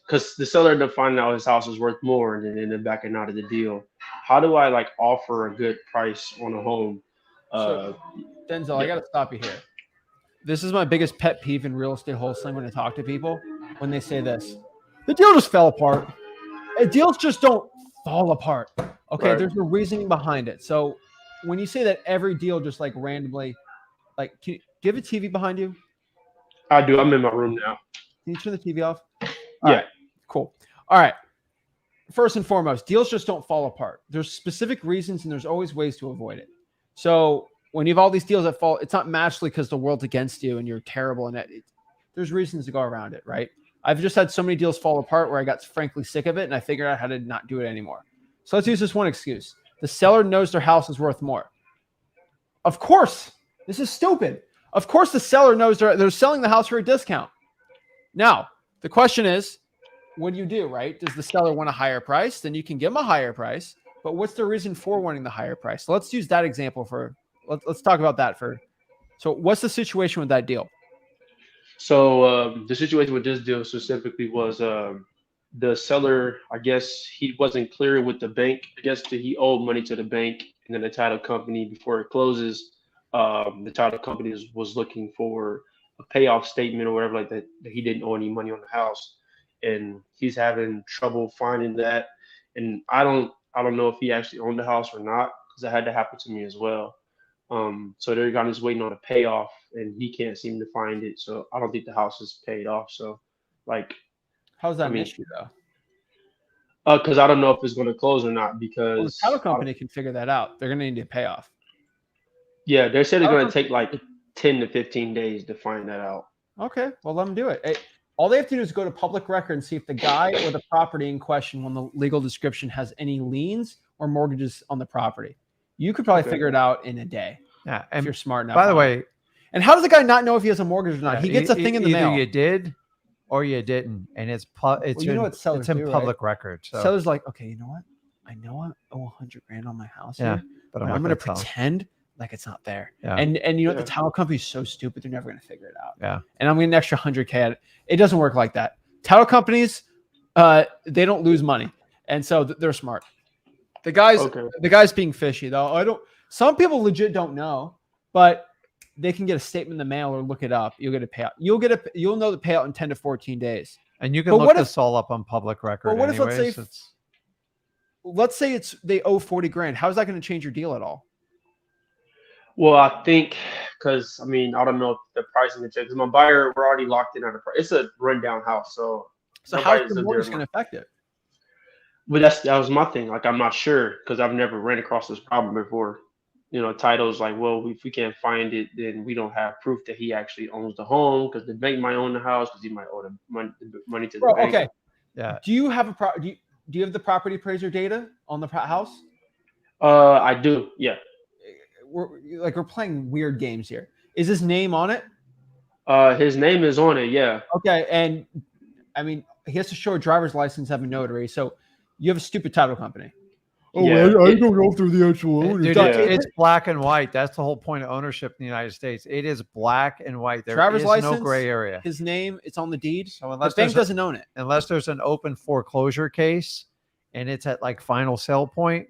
Speaker 7: because the seller ended up finding out his house is worth more and then ended up backing out of the deal. How do I like offer a good price on a home?
Speaker 1: Denzel, I got to stop you here. This is my biggest pet peeve in real estate wholesaling when I talk to people, when they say this. The deal just fell apart. Deals just don't fall apart. Okay,
Speaker 7: Right.
Speaker 1: There's a reasoning behind it. So when you say that every deal just like randomly, like, do you have a TV behind you?
Speaker 7: I do. I'm in my room now.
Speaker 1: Can you turn the TV off?
Speaker 7: Yeah.
Speaker 1: All right, cool. All right. First and foremost, deals just don't fall apart. There's specific reasons and there's always ways to avoid it. So when you have all these deals that fall, it's not magically because the world's against you and you're terrible. And there's reasons to go around it, right? I've just had so many deals fall apart where I got frankly sick of it and I figured out how to not do it anymore. So let's use this one excuse. The seller knows their house is worth more. Of course, this is stupid. Of course, the seller knows they're selling the house for a discount. Now, the question is, what do, right? Does the seller want a higher price? Then you can give them a higher price. But what's the reason for wanting the higher price? So let's use that example let's talk about that for. So what's the situation with that deal?
Speaker 7: So the situation with this deal specifically was the seller, I guess he wasn't clear with the bank. I guess that he owed money to the bank, and then the title company, before it closes, the title company was looking for a payoff statement or whatever like that he didn't owe any money on the house, and he's having trouble finding that. And I don't know if he actually owned the house or not, because that had to happen to me as well. So they're kind of just waiting on a payoff, and he can't seem to find it. So I don't think the house is paid off. So, like,
Speaker 1: How's that
Speaker 7: I mean,
Speaker 1: an issue though?
Speaker 7: because I don't know if it's going to close or not. Because
Speaker 1: Well, the title company can figure that out. They're going to need a payoff.
Speaker 7: yeah, they said it's
Speaker 1: Title
Speaker 7: going to take like 10 to 15 days to find that out.
Speaker 1: Okay, well, let them do it. All they have to do is go to public record and see if the guy or the property in question, when the legal description has any liens or mortgages on the property. You could probably figure it out in a day.
Speaker 2: Yeah.
Speaker 1: If
Speaker 2: And
Speaker 1: you're smart enough.
Speaker 2: by the way,
Speaker 1: and how does the guy not know if he has a mortgage or not? He gets a thing in the mail.
Speaker 2: Either you did or you didn't, and it's
Speaker 1: Well, you know what sellers
Speaker 2: in
Speaker 1: do, right?
Speaker 2: public record. So
Speaker 1: Seller's like, okay, you know what? I know I owe $100,000 on my house.
Speaker 2: Yeah,
Speaker 1: Here,
Speaker 2: but
Speaker 1: but
Speaker 2: I'm
Speaker 1: I'm
Speaker 2: not
Speaker 1: going to
Speaker 2: gonna tell.
Speaker 1: pretend like it's not there.
Speaker 2: Yeah.
Speaker 1: And you know what?
Speaker 7: Yeah.
Speaker 1: The title company's so stupid, they're never going to figure it out.
Speaker 2: Yeah.
Speaker 1: And I'm getting an extra $100K at it. It doesn't work like that. Title companies, they don't lose money. And so they're smart. The guy's being fishy though. Some people legit don't know, but they can get a statement in the mail or look it up. You'll get a payout. You'll know the payout in 10 to 14 days.
Speaker 2: And you can
Speaker 1: But
Speaker 2: look
Speaker 1: what
Speaker 2: this all up on public record.
Speaker 1: But what if,
Speaker 2: anyways.
Speaker 1: let's say they owe $40,000. How is that going to change your deal at all?
Speaker 7: Well, I think because I mean I don't know if the pricing to check, because my buyer, we're already locked in on the price. It's a rundown house, so
Speaker 1: How
Speaker 7: nobody's
Speaker 1: is the
Speaker 7: up
Speaker 1: mortgage
Speaker 7: there.
Speaker 1: going to affect it?
Speaker 7: But that was my thing. Like, I'm not sure because I've never ran across this problem before. titles like, well, if we can't find it, then we don't have proof that he actually owns the home because the bank might own the house because he might owe the money to the
Speaker 1: Bro,
Speaker 7: bank.
Speaker 1: okay.
Speaker 2: Yeah.
Speaker 1: Do you have do you have the property appraiser data on the house?
Speaker 7: I do. Yeah.
Speaker 1: We're playing weird games here. Is his name on it?
Speaker 7: His name is on it. Yeah.
Speaker 1: Okay, and I mean, he has to show a driver's license, have a notary. So you have a stupid title company.
Speaker 7: Oh, yeah, I
Speaker 1: don't know if they're the actual owner.
Speaker 2: Dude,
Speaker 7: Yeah.
Speaker 2: it's black and white. That's the whole point of ownership in the United States. It is black and white. There
Speaker 1: Driver's
Speaker 2: is
Speaker 1: license,
Speaker 2: no gray area.
Speaker 1: His name, it's on the deed.
Speaker 2: So
Speaker 1: The
Speaker 2: unless
Speaker 1: bank
Speaker 2: there's
Speaker 1: doesn't own it.
Speaker 2: unless there's an open foreclosure case and it's at like final sale point,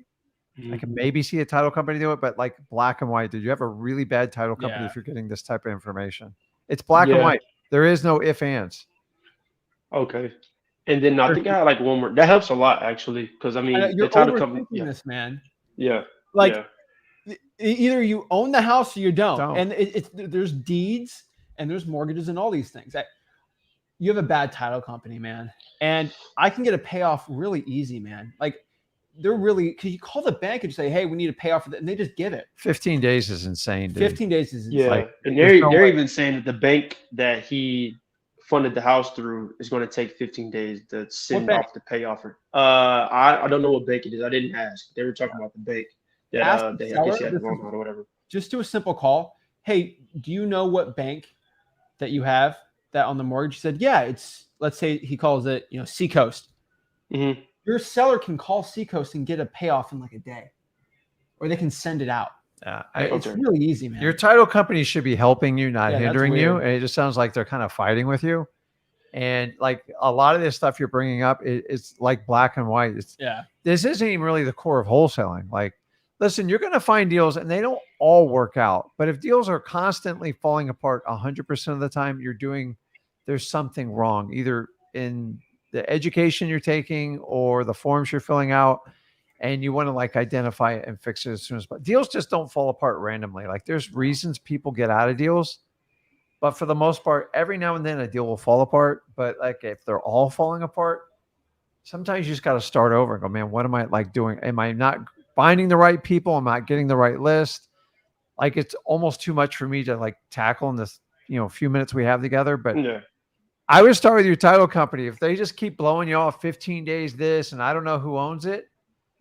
Speaker 2: I can maybe see a title company do it, but like black and white, did you have a really bad title company
Speaker 1: Yeah.
Speaker 2: if you're getting this type of information? It's black and
Speaker 7: Yeah.
Speaker 2: white. There is no if ands.
Speaker 7: Okay. And then I think I had like one more. That helps a lot actually, because I mean,
Speaker 1: You're
Speaker 7: the title company.
Speaker 1: overthinking this, man.
Speaker 7: Yeah.
Speaker 1: Like
Speaker 7: yeah.
Speaker 1: either you own the house or you don't.
Speaker 2: Don't.
Speaker 1: And there's deeds and there's mortgages and all these things. You have a bad title company, man. And I can get a payoff really easy, man. Like they're really, because you call the bank and you say, hey, we need a payoff for that, and they just give it.
Speaker 2: 15 days is insane, dude.
Speaker 1: 15 days is
Speaker 7: Yeah.
Speaker 1: insane.
Speaker 7: And
Speaker 2: there's no
Speaker 7: they're
Speaker 2: way.
Speaker 7: even saying that the bank that he funded the house through is going to take 15 days to send
Speaker 1: bank?
Speaker 7: off the payoff. I don't know what bank it is. I didn't ask. They were talking about the bank that
Speaker 1: Ask the
Speaker 7: they, I
Speaker 1: seller.
Speaker 7: guess he had the loan on or whatever.
Speaker 1: Just do a simple call. Hey, do you know what bank that you have that on the mortgage? He said, yeah, let's say he calls it, Seacoast.
Speaker 7: Mm-hmm.
Speaker 1: Your seller can call Seacoast and get a payoff in like a day, or they can send it out. It's
Speaker 7: Okay.
Speaker 1: really easy, man.
Speaker 2: Your title company should be helping you, not
Speaker 1: Yeah, that's
Speaker 2: hindering you.
Speaker 1: weird.
Speaker 2: And it just sounds like they're kind of fighting with you. And like a lot of this stuff you're bringing up, it's like black and white. This isn't even really the core of wholesaling. Like, listen, you're going to find deals and they don't all work out. But if deals are constantly falling apart 100% of the time, there's something wrong, either in the education you're taking or the forms you're filling out. And you want to like identify it and fix it as soon as possible. Deals just don't fall apart randomly. Like there's reasons people get out of deals, but for the most part, every now and then a deal will fall apart. But like if they're all falling apart, sometimes you just got to start over and go, man, what am I like doing? Am I not finding the right people? Am I getting the right list? Like it's almost too much for me to like tackle in this, few minutes we have together. But
Speaker 7: Yeah.
Speaker 2: I would start with your title company. If they just keep blowing you off 15 days this, and I don't know who owns it,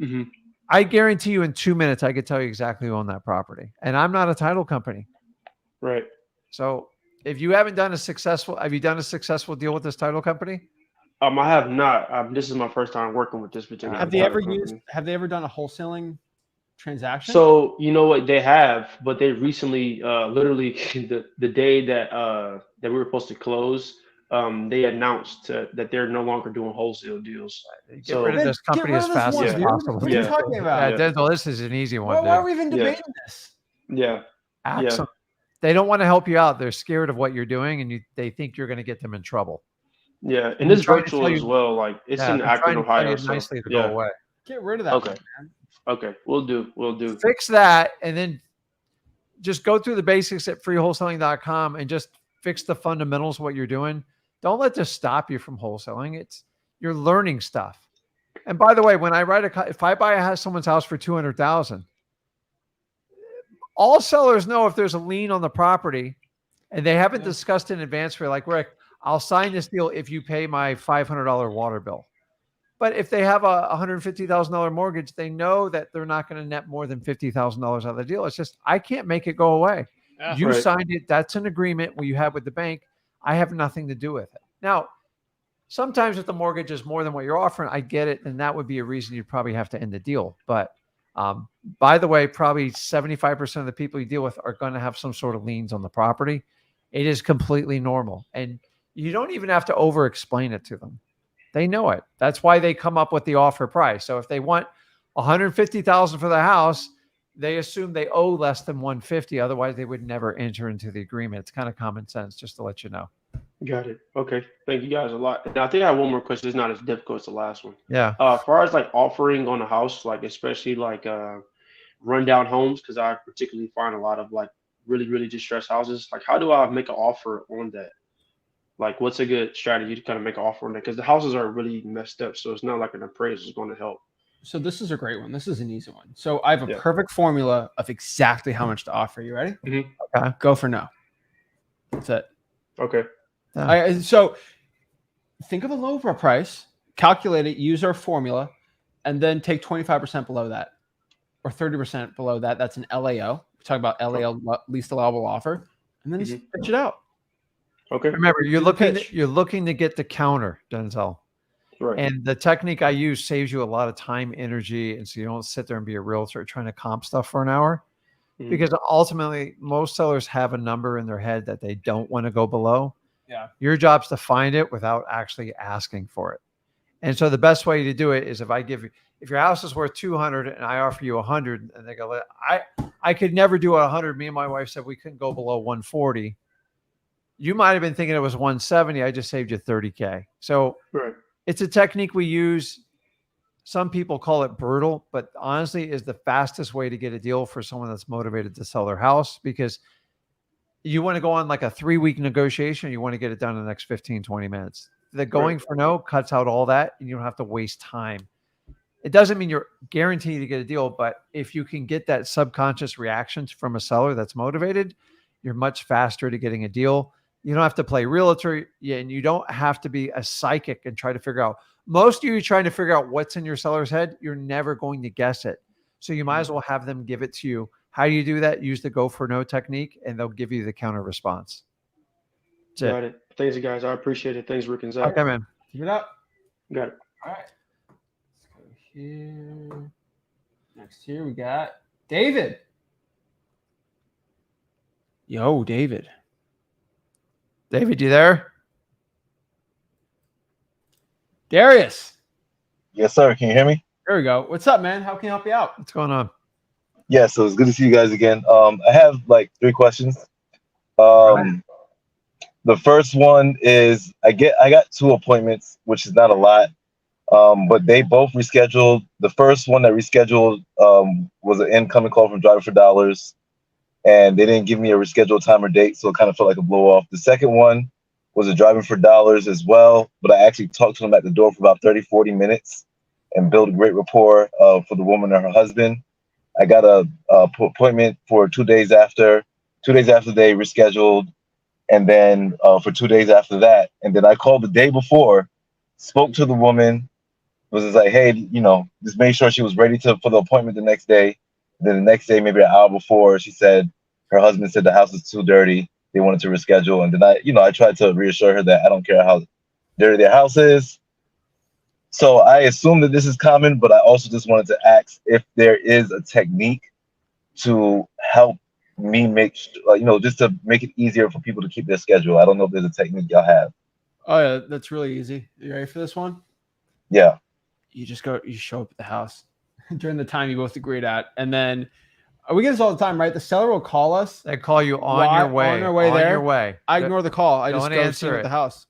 Speaker 7: Mm-hmm.
Speaker 2: I guarantee you in 2 minutes, I could tell you exactly who owned that property. And I'm not a title company.
Speaker 7: Right.
Speaker 2: So if you haven't done have you done a successful deal with this title company?
Speaker 7: I have not. This is my first time working with this particular.
Speaker 1: Have they
Speaker 7: title
Speaker 1: ever
Speaker 7: company.
Speaker 1: have they ever done a wholesaling transaction?
Speaker 7: So you know what they have, but they recently, literally the day that we were supposed to close, they announced that they're no longer doing wholesale deals.
Speaker 2: Get rid of this company as fast as possible.
Speaker 1: What are you talking about?
Speaker 2: Yeah, Denzel, this is an easy one.
Speaker 1: Why are we even debating this?
Speaker 7: Yeah.
Speaker 2: Ask them. They don't want to help you out. They're scared of what you're doing, and they think you're going to get them in trouble.
Speaker 7: Yeah, and it's virtual as well. Like it's in Akron,
Speaker 2: trying to tell
Speaker 7: Ohio.
Speaker 2: you
Speaker 7: So
Speaker 2: nicely to go away.
Speaker 1: Get rid of that.
Speaker 7: Okay.
Speaker 1: one, man.
Speaker 7: Okay, we'll do.
Speaker 2: Fix that, and then just go through the basics at freewholesaling.com and just fix the fundamentals of what you're doing. Don't let this stop you from wholesaling. You're learning stuff. And by the way, when I if I buy someone's house for $200,000, all sellers know if there's a lien on the property and they haven't discussed in advance for like, Rick, I'll sign this deal if you pay my $500 water bill. But if they have a $150,000 mortgage, they know that they're not going to net more than $50,000 out of the deal. It's just, I can't make it go away.
Speaker 1: Yeah,
Speaker 2: you signed it. That's an agreement you have with the bank. I have nothing to do with it. Now, sometimes if the mortgage is more than what you're offering, I get it. And that would be a reason you'd probably have to end the deal. But by the way, probably 75% of the people you deal with are going to have some sort of liens on the property. It is completely normal. And you don't even have to over explain it to them. They know it. That's why they come up with the offer price. So if they want $150,000 for the house, they assume they owe less than $150,000. Otherwise, they would never enter into the agreement. It's kind of common sense, just to let you know.
Speaker 7: Got it. Okay. Thank you guys a lot. Now, I think I have one more question. It's not as difficult as the last one.
Speaker 2: Yeah.
Speaker 7: As far as like offering on a house, like especially like rundown homes, because I particularly find a lot of like really, really distressed houses. Like, how do I make an offer on that? Like, what's a good strategy to kind of make an offer on that? Because the houses are really messed up, so it's not like an appraiser is going to help.
Speaker 1: So this is a great one. This is an easy one. So I have a
Speaker 7: Yeah.
Speaker 1: perfect formula of exactly how much to offer. You ready?
Speaker 7: Mhm.
Speaker 2: Okay.
Speaker 1: Go for no. That's it.
Speaker 7: Okay.
Speaker 1: So think of a low price, calculate it, use our formula, and then take 25% below that or 30% below that. That's an LAO. We're talking about LAO, least allowable offer, and then just pitch it out.
Speaker 7: Okay.
Speaker 2: Remember, you're
Speaker 1: Do the
Speaker 2: looking
Speaker 1: pitch.
Speaker 2: you're looking to get the counter, Denzel.
Speaker 7: Right.
Speaker 2: And the technique I use saves you a lot of time, energy, and so you don't sit there and be a realtor trying to comp stuff for an hour.
Speaker 7: Mhm.
Speaker 2: Because ultimately, most sellers have a number in their head that they don't want to go below.
Speaker 1: Yeah.
Speaker 2: Your job's to find it without actually asking for it. And so the best way to do it is if your house is worth 200 and I offer you 100, and they go, I could never do 100. Me and my wife said we couldn't go below 140. You might have been thinking it was 170. I just saved you 30K. So
Speaker 7: Right.
Speaker 2: it's a technique we use. Some people call it brutal, but honestly is the fastest way to get a deal for someone that's motivated to sell their house, because you want to go on like a 3-week negotiation. You want to get it done in the next 15, 20 minutes. The going for no cuts out all that, and you don't have to waste time. It doesn't mean you're guaranteed to get a deal, but if you can get that subconscious reaction from a seller that's motivated, you're much faster to getting a deal. You don't have to play realtor, and you don't have to be a psychic and try to figure out. Most of you trying to figure out what's in your seller's head, you're never going to guess it. So you might as well have them give it to you. How do you do that? Use the go for no technique, and they'll give you the counter response. That's
Speaker 7: Got it. Thanks, guys. I appreciate it. Thanks, Rick and Zach.
Speaker 2: Okay, man.
Speaker 1: Keep it up.
Speaker 7: Got it.
Speaker 1: All right. Let's go here. Next here we got David. Yo, David.
Speaker 2: David, you there?
Speaker 1: Darius.
Speaker 8: Yes, sir. Can you hear me?
Speaker 1: There we go. What's up, man? How can I help you out?
Speaker 2: What's going on?
Speaker 8: Yeah, so it's good to see you guys again. I have like 3 questions. The first one is I got 2 appointments, which is not a lot, but they both rescheduled. The first one that rescheduled was an incoming call from Driver for Dollars, and they didn't give me a rescheduled time or date, so it kind of felt like a blow off. The second one was a Driving for Dollars as well, but I actually talked to them at the door for about 30, 40 minutes and built a great rapport for the woman and her husband. I got a appointment for 2 days after. 2 days after they rescheduled, and then for 2 days after that. And then I called the day before, spoke to the woman, was just like, hey, just made sure she was ready for the appointment the next day. Then the next day, maybe an hour before, she said her husband said the house is too dirty. They wanted to reschedule. And then I tried to reassure her that I don't care how dirty their house is. So I assume that this is common, but I also just wanted to ask if there is a technique to help me just to make it easier for people to keep their schedule. I don't know if there's a technique y'all have.
Speaker 1: Oh, yeah, that's really easy. You ready for this one?
Speaker 8: Yeah.
Speaker 1: You show up at the house during the time you both agreed at. And then we get this all the time, right? The seller will call us.
Speaker 2: They call you on your way.
Speaker 1: On our way there.
Speaker 2: Your way.
Speaker 1: I ignore the call. I just
Speaker 2: Don't
Speaker 1: go
Speaker 2: answer
Speaker 1: see them at
Speaker 2: it.
Speaker 1: the house.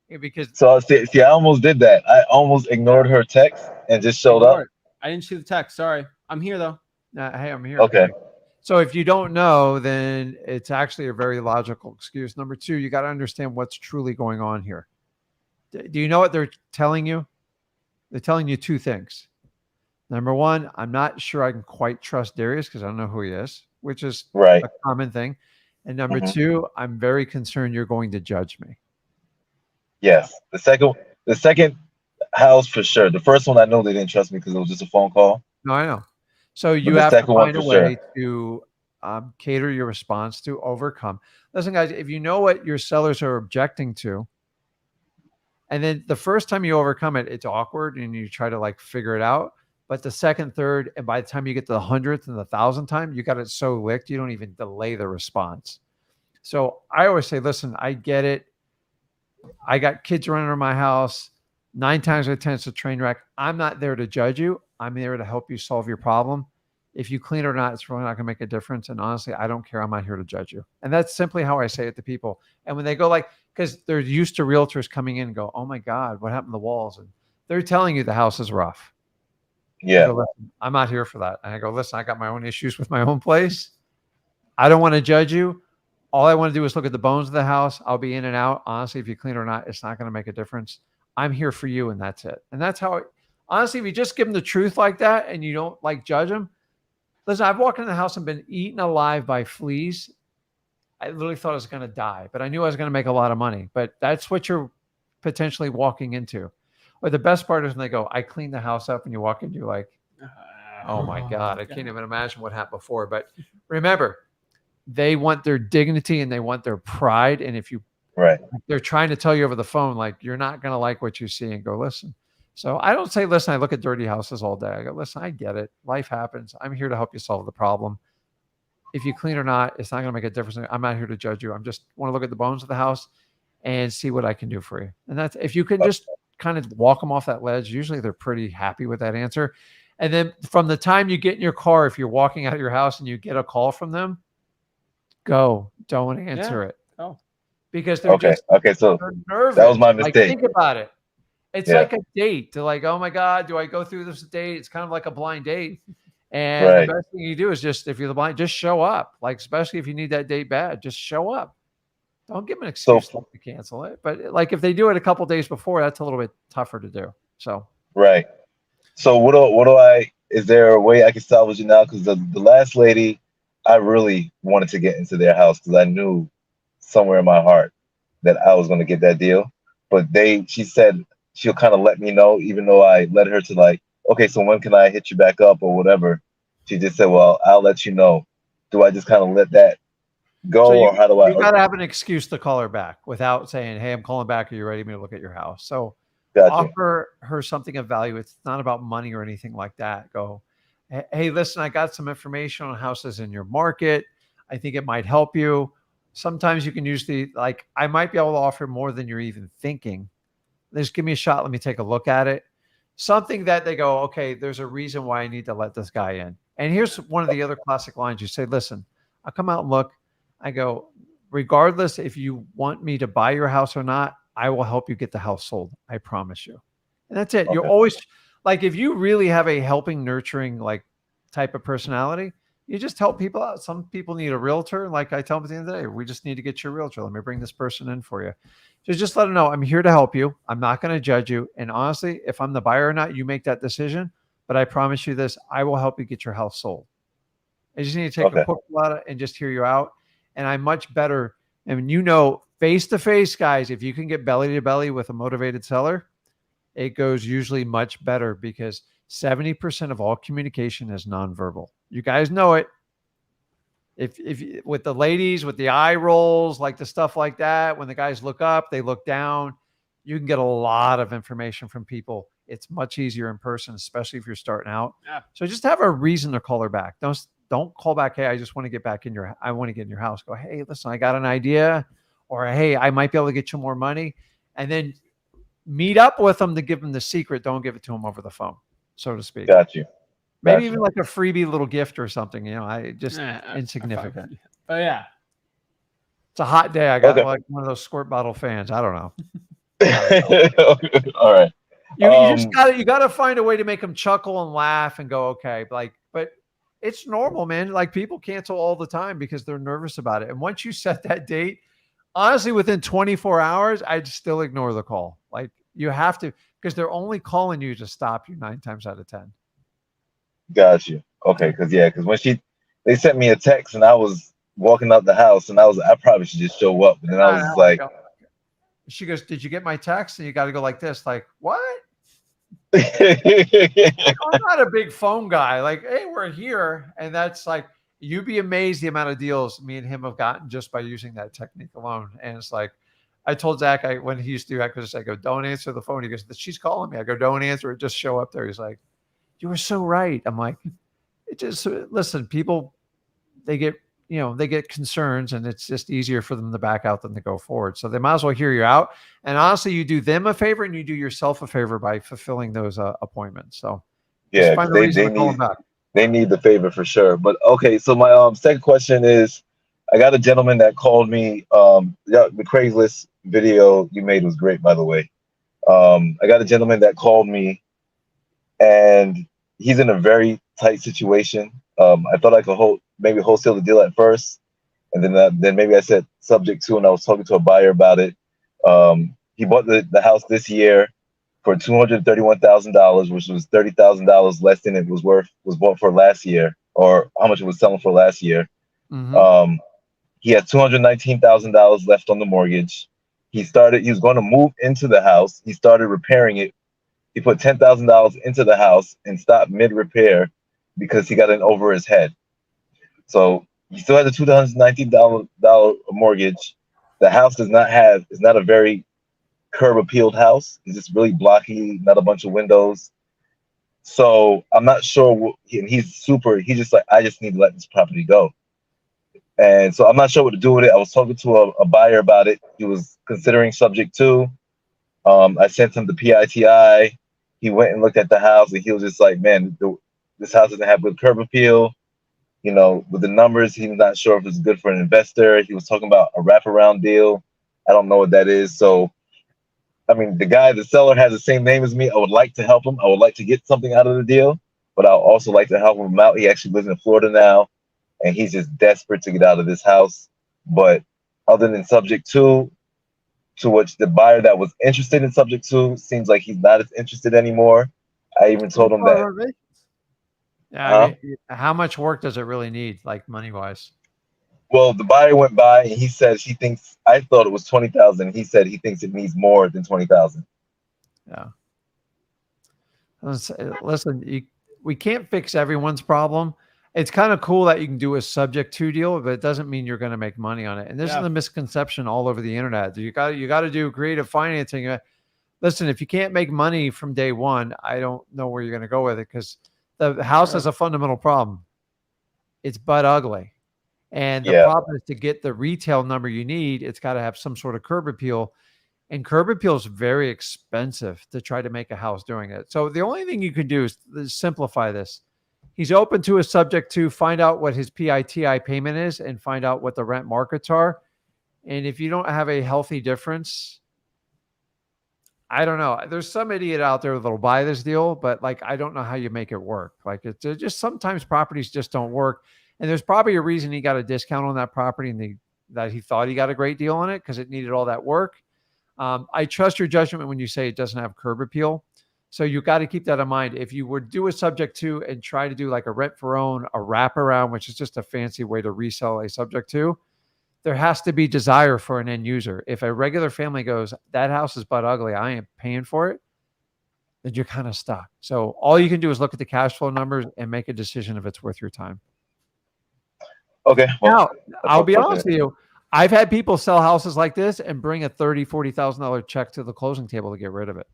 Speaker 2: Yeah, because
Speaker 8: So see, I almost did that. I almost ignored her text and just showed
Speaker 1: Ignore
Speaker 8: up.
Speaker 1: it. I didn't see the text. Sorry. I'm here, though.
Speaker 2: hey, I'm here.
Speaker 8: Okay.
Speaker 2: So if you don't know, then it's actually a very logical excuse. Number 2, you got to understand what's truly going on here. Do you know what they're telling you? They're telling you 2 things. Number 1, I'm not sure I can quite trust Darius because I don't know who he is, which is
Speaker 8: Right.
Speaker 2: a common thing. And number 2, I'm very concerned you're going to judge me.
Speaker 8: Yes. The second house for sure. The first one I know they didn't trust me because it was just a phone call.
Speaker 2: No, I know. So you
Speaker 8: the
Speaker 2: have to
Speaker 8: second one
Speaker 2: find a
Speaker 8: for
Speaker 2: way
Speaker 8: sure.
Speaker 2: to cater your response to overcome. Listen, guys, if you know what your sellers are objecting to, and then the first time you overcome it, it's awkward and you try to figure it out. But the second, third, and by the time you get to the 100th and the 1,000th time, you got it so licked, you don't even delay the response. So I always say, listen, I get it. I got kids running around my house. 9 times out of 10, it's a train wreck. I'm not there to judge you. I'm there to help you solve your problem. If you clean it or not, it's really not going to make a difference. And honestly, I don't care. I'm not here to judge you. And that's simply how I say it to people. And when they go because they're used to realtors coming in and go, oh my God, what happened to the walls? And they're telling you the house is rough.
Speaker 8: Yeah.
Speaker 2: I go, listen, I'm not here for that. And I go, listen, I got my own issues with my own place. I don't want to judge you. All I want to do is look at the bones of the house. I'll be in and out. Honestly, if you clean it or not, it's not going to make a difference. I'm here for you, and that's it. And that's how honestly, if you just give them the truth like that and you don't like judge them, listen, I've walked in the house and been eaten alive by fleas. I literally thought I was going to die, but I knew I was going to make a lot of money. But that's what you're potentially walking into. Or the best part is when they go, I cleaned the house up, and you walk in, you're like, oh my God, I can't even imagine what happened before. But remember, they want their dignity and they want their pride. And if they're trying to tell you over the phone, like, you're not going to like what you see, and go, listen. So I don't say, listen, I look at dirty houses all day. I go, listen, I get it. Life happens. I'm here to help you solve the problem. If you clean or not, it's not going to make a difference. I'm not here to judge you. I'm just want to look at the bones of the house and see what I can do for you. And that's, if you can just kind of walk them off that ledge, usually they're pretty happy with that answer. And then from the time you get in your car, if you're walking out of your house and you get a call from them, don't answer it.
Speaker 1: Oh,
Speaker 2: because they're
Speaker 8: so
Speaker 2: they're nervous.
Speaker 8: that was my mistake.
Speaker 2: Like, think about it. It's like a date. They're like, oh my God, do I go through this date? It's kind of like a blind date. And the best thing you do is just, if you're the blind, just show up. Like, especially if you need that date bad, just show up. Don't give them an excuse to cancel it. But like, if they do it a couple days before, that's a little bit tougher to do. So
Speaker 8: So what do I? Is there a way I can salvage it now? Because the last lady, I really wanted to get into their house because I knew somewhere in my heart that I was going to get that deal. But she said she'll kind of let me know, even though I led her to like, okay, so when can I hit you back up or whatever? She just said, well, I'll let you know. Do I just kind of let that go, or how do I?
Speaker 2: You got to have an excuse to call her back without saying, hey, I'm calling back. Are you ready for me to look at your house? So offer her something of value. It's not about money or anything like that. Go, hey, listen, I got some information on houses in your market. I think it might help you. Sometimes you can use I might be able to offer more than you're even thinking. Just give me a shot. Let me take a look at it. Something that they go, okay, there's a reason why I need to let this guy in. And here's one of the other classic lines. You say, listen, I'll come out and look. I go, regardless if you want me to buy your house or not, I will help you get the house sold. I promise you. And that's it. You're always like, if you really have a helping, nurturing, like type of personality, you just help people out. Some people need a realtor. Like I tell them at the end of the day, we just need to get your realtor. Let me bring this person in for you. So just let them know, I'm here to help you. I'm not going to judge you. And honestly, if I'm the buyer or not, you make that decision. But I promise you this, I will help you get your house sold. I just need to take a quick look and just hear you out. And I'm much better. And face-to-face, guys, if you can get belly to belly with a motivated seller, it goes usually much better because 70% of all communication is nonverbal. You guys know it. If with the ladies, with the eye rolls, like the stuff like that, when the guys look up, they look down, you can get a lot of information from people. It's much easier in person, especially if you're starting out. Yeah. So just have a reason to call her back. Don't call back, hey, I just want to get back I want to get in your house. Go, hey, listen, I got an idea. Or, hey, I might be able to get you more money. And then meet up with them to give them the secret. Don't give it to them over the phone, so to speak.
Speaker 8: Got you.
Speaker 2: Maybe even like a freebie little gift or something, insignificant.
Speaker 1: But yeah.
Speaker 2: It's a hot day. I got like one of those squirt bottle fans. I don't know.
Speaker 8: All right.
Speaker 2: You got to find a way to make them chuckle and laugh and go, okay. But it's normal, man. Like, people cancel all the time because they're nervous about it. And once you set that date, honestly, within 24 hours, I'd still ignore the call. Like, you have to, because they're only calling you to stop you 9 times out of 10.
Speaker 8: Got you. Okay, because when they sent me a text and I was walking out the house and I probably should just show up. And then I was like,
Speaker 2: she goes, did you get my text? And you got to go like this, like, what? I'm not a big phone guy. Like, hey, we're here. And that's like, you'd be amazed the amount of deals me and him have gotten just by using that technique alone. And it's like, I told Zach, when he used to do acquisitions, I go, don't answer the phone. He goes, she's calling me. I go, don't answer it. Just show up there. He's like, you were so right. I'm like, listen, people, they get concerns, and it's just easier for them to back out than to go forward. So they might as well hear you out. And honestly, you do them a favor and you do yourself a favor by fulfilling those appointments. So
Speaker 8: yeah, they need the favor for sure. But okay, so my second question is, I got a gentleman that called me. The Craigslist video you made was great, by the way. I got a gentleman that called me, and he's in a very tight situation. I thought I could maybe wholesale the deal at first, and then maybe I said subject to, and I was talking to a buyer about it. He bought the house this year. for $231,000, which was $30,000 less than it was bought for last year, or how much it was selling for last year.
Speaker 2: Mhm.
Speaker 8: He had $219,000 left on the mortgage. He was going to move into the house. He started repairing it. He put $10,000 into the house and stopped mid-repair because he got in over his head. So he still has a $219 mortgage. The house is not a very curb appealed house. It's just really blocky, not a bunch of windows. So I'm not sure. He's just like, I just need to let this property go. And so I'm not sure what to do with it. I was talking to a buyer about it. He was considering subject to. I sent him the PITI. He went and looked at the house, and he was just like, man, this house doesn't have good curb appeal. You know, with the numbers, he's not sure if it's good for an investor. He was talking about a wraparound deal. I don't know what that is. So, I mean, the seller has the same name as me. I would like to help him. I would like to get something out of the deal, but I'll also like to help him out. He actually lives in Florida now, and he's just desperate to get out of this house. But other than subject to which the buyer that was interested in subject to seems like he's not as interested anymore. I even told him that.
Speaker 2: Yeah, I mean, how much work does it really need, like money-wise?
Speaker 8: Well, the buyer went by and he said I thought it was 20,000. He said he thinks it needs more than 20,000.
Speaker 2: Yeah. Listen, we can't fix everyone's problem. It's kind of cool that you can do a subject to deal, but it doesn't mean you're going to make money on it. And this is the misconception all over the internet. You got to do creative financing. Listen, if you can't make money from day one, I don't know where you're going to go with it, because the house has a fundamental problem. It's butt ugly. And the problem is, to get the retail number you need, it's got to have some sort of curb appeal. And curb appeal is very expensive to try to make a house doing it. So the only thing you can do is simplify this. He's open to a subject to, find out what his PITI payment is and find out what the rent markets are. And if you don't have a healthy difference, I don't know. There's some idiot out there that'll buy this deal, but like, I don't know how you make it work. Like, it's just, sometimes properties just don't work. And there's probably a reason he got a discount on that property, and that he thought he got a great deal on it because it needed all that work. I trust your judgment when you say it doesn't have curb appeal. So you got to keep that in mind. If you would do a subject to and try to do like a rent for own, a wraparound, which is just a fancy way to resell a subject to, there has to be desire for an end user. If a regular family goes, that house is butt ugly, I ain't paying for it, then you're kind of stuck. So all you can do is look at the cash flow numbers and make a decision if it's worth your time.
Speaker 8: Okay.
Speaker 2: Well, now, I'll be honest with you. I've had people sell houses like this and bring a $30,000, $40,000 check to the closing table to get rid of it.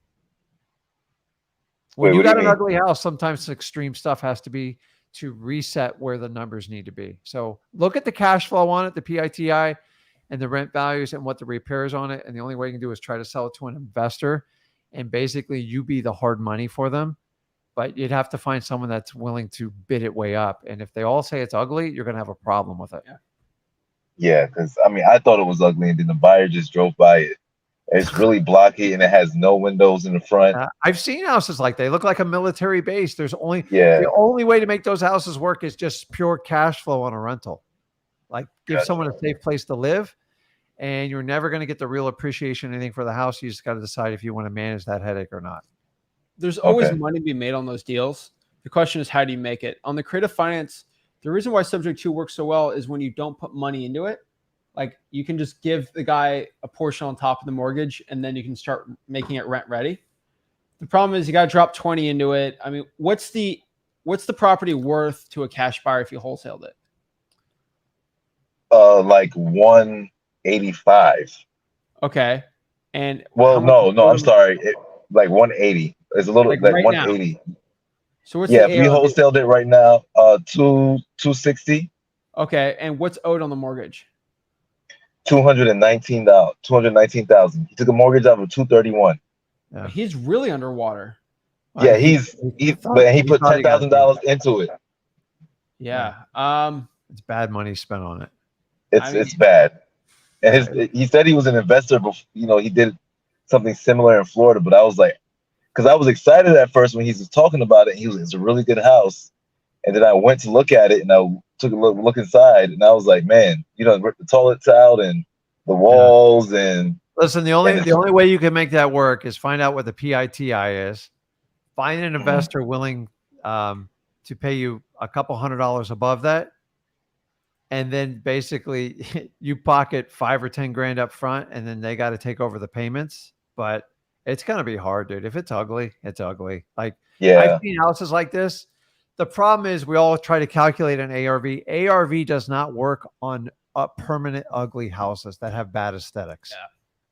Speaker 2: When you got an ugly house, sometimes extreme stuff has to be to reset where the numbers need to be. So look at the cash flow on it, the PITI, and the rent values and what the repairs on it. And the only way you can do is try to sell it to an investor, and basically you be the hard money for them. But you'd have to find someone that's willing to bid it way up. And if they all say it's ugly, you're going to have a problem with it.
Speaker 8: Yeah, because I mean, I thought it was ugly, and then the buyer just drove by it. It's really blocky, and it has no windows in the front.
Speaker 2: I've seen houses like they look like a military base. The only way to make those houses work is just pure cash flow on a rental. Like, give someone a safe place to live, and you're never going to get the real appreciation or anything for the house. You just got to decide if you want to manage that headache or not.
Speaker 1: There's always money to be made on those deals. The question is, how do you make it? On the creative finance, the reason why subject to works so well is when you don't put money into it. Like, you can just give the guy a portion on top of the mortgage, and then you can start making it rent ready. The problem is you got to drop 20 into it. I mean, what's the property worth to a cash buyer if you wholesaled it?
Speaker 8: Like 185.
Speaker 1: Okay. And
Speaker 8: no, I'm sorry. Like 180. It's a little like
Speaker 1: right
Speaker 8: 180.
Speaker 1: Now. So what's
Speaker 8: if we wholesaled it right now, 260.
Speaker 1: Okay, and what's owed on the mortgage?
Speaker 8: $219,000. He took a mortgage out of 231.
Speaker 1: Yeah. He's really underwater.
Speaker 8: Yeah, he put $10,000 into it.
Speaker 1: Yeah.
Speaker 2: It's bad money spent on it.
Speaker 8: It's bad. And he said he was an investor, but he did something similar in Florida. But I was like, because I was excited at first when he was talking about it. He was, it's a really good house. And then I went to look at it, and I took a look inside, and I was like, man, the toilets out and the walls and
Speaker 2: Listen, the only way you can make that work is find out what the PITI is, find an investor willing to pay you a couple $100 above that, and then basically you pocket 5 or 10 grand up front, and then they got to take over the payments. But it's gonna be hard, dude. If it's ugly, it's ugly. Like I've seen houses like this. The problem is we all try to calculate an ARV. ARV does not work on permanent ugly houses that have bad aesthetics.
Speaker 1: Yeah.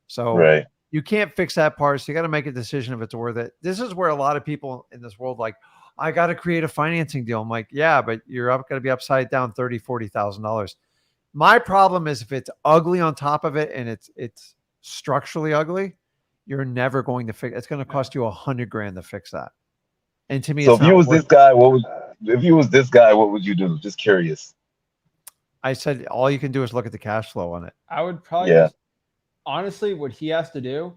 Speaker 2: So you can't fix that part. So you got to make a decision if it's worth it. This is where a lot of people in this world like, I got to create a financing deal. I'm like, yeah, but you're going to be upside down $30,000, $40,000. My problem is if it's ugly on top of it and it's structurally ugly, you're never going to fix. It's going to cost you $100 grand to fix that. And to me,
Speaker 8: so if you was this guy, what would you do? Just curious.
Speaker 2: I said all you can do is look at the cash flow on it.
Speaker 1: I would probably honestly, what he has to do,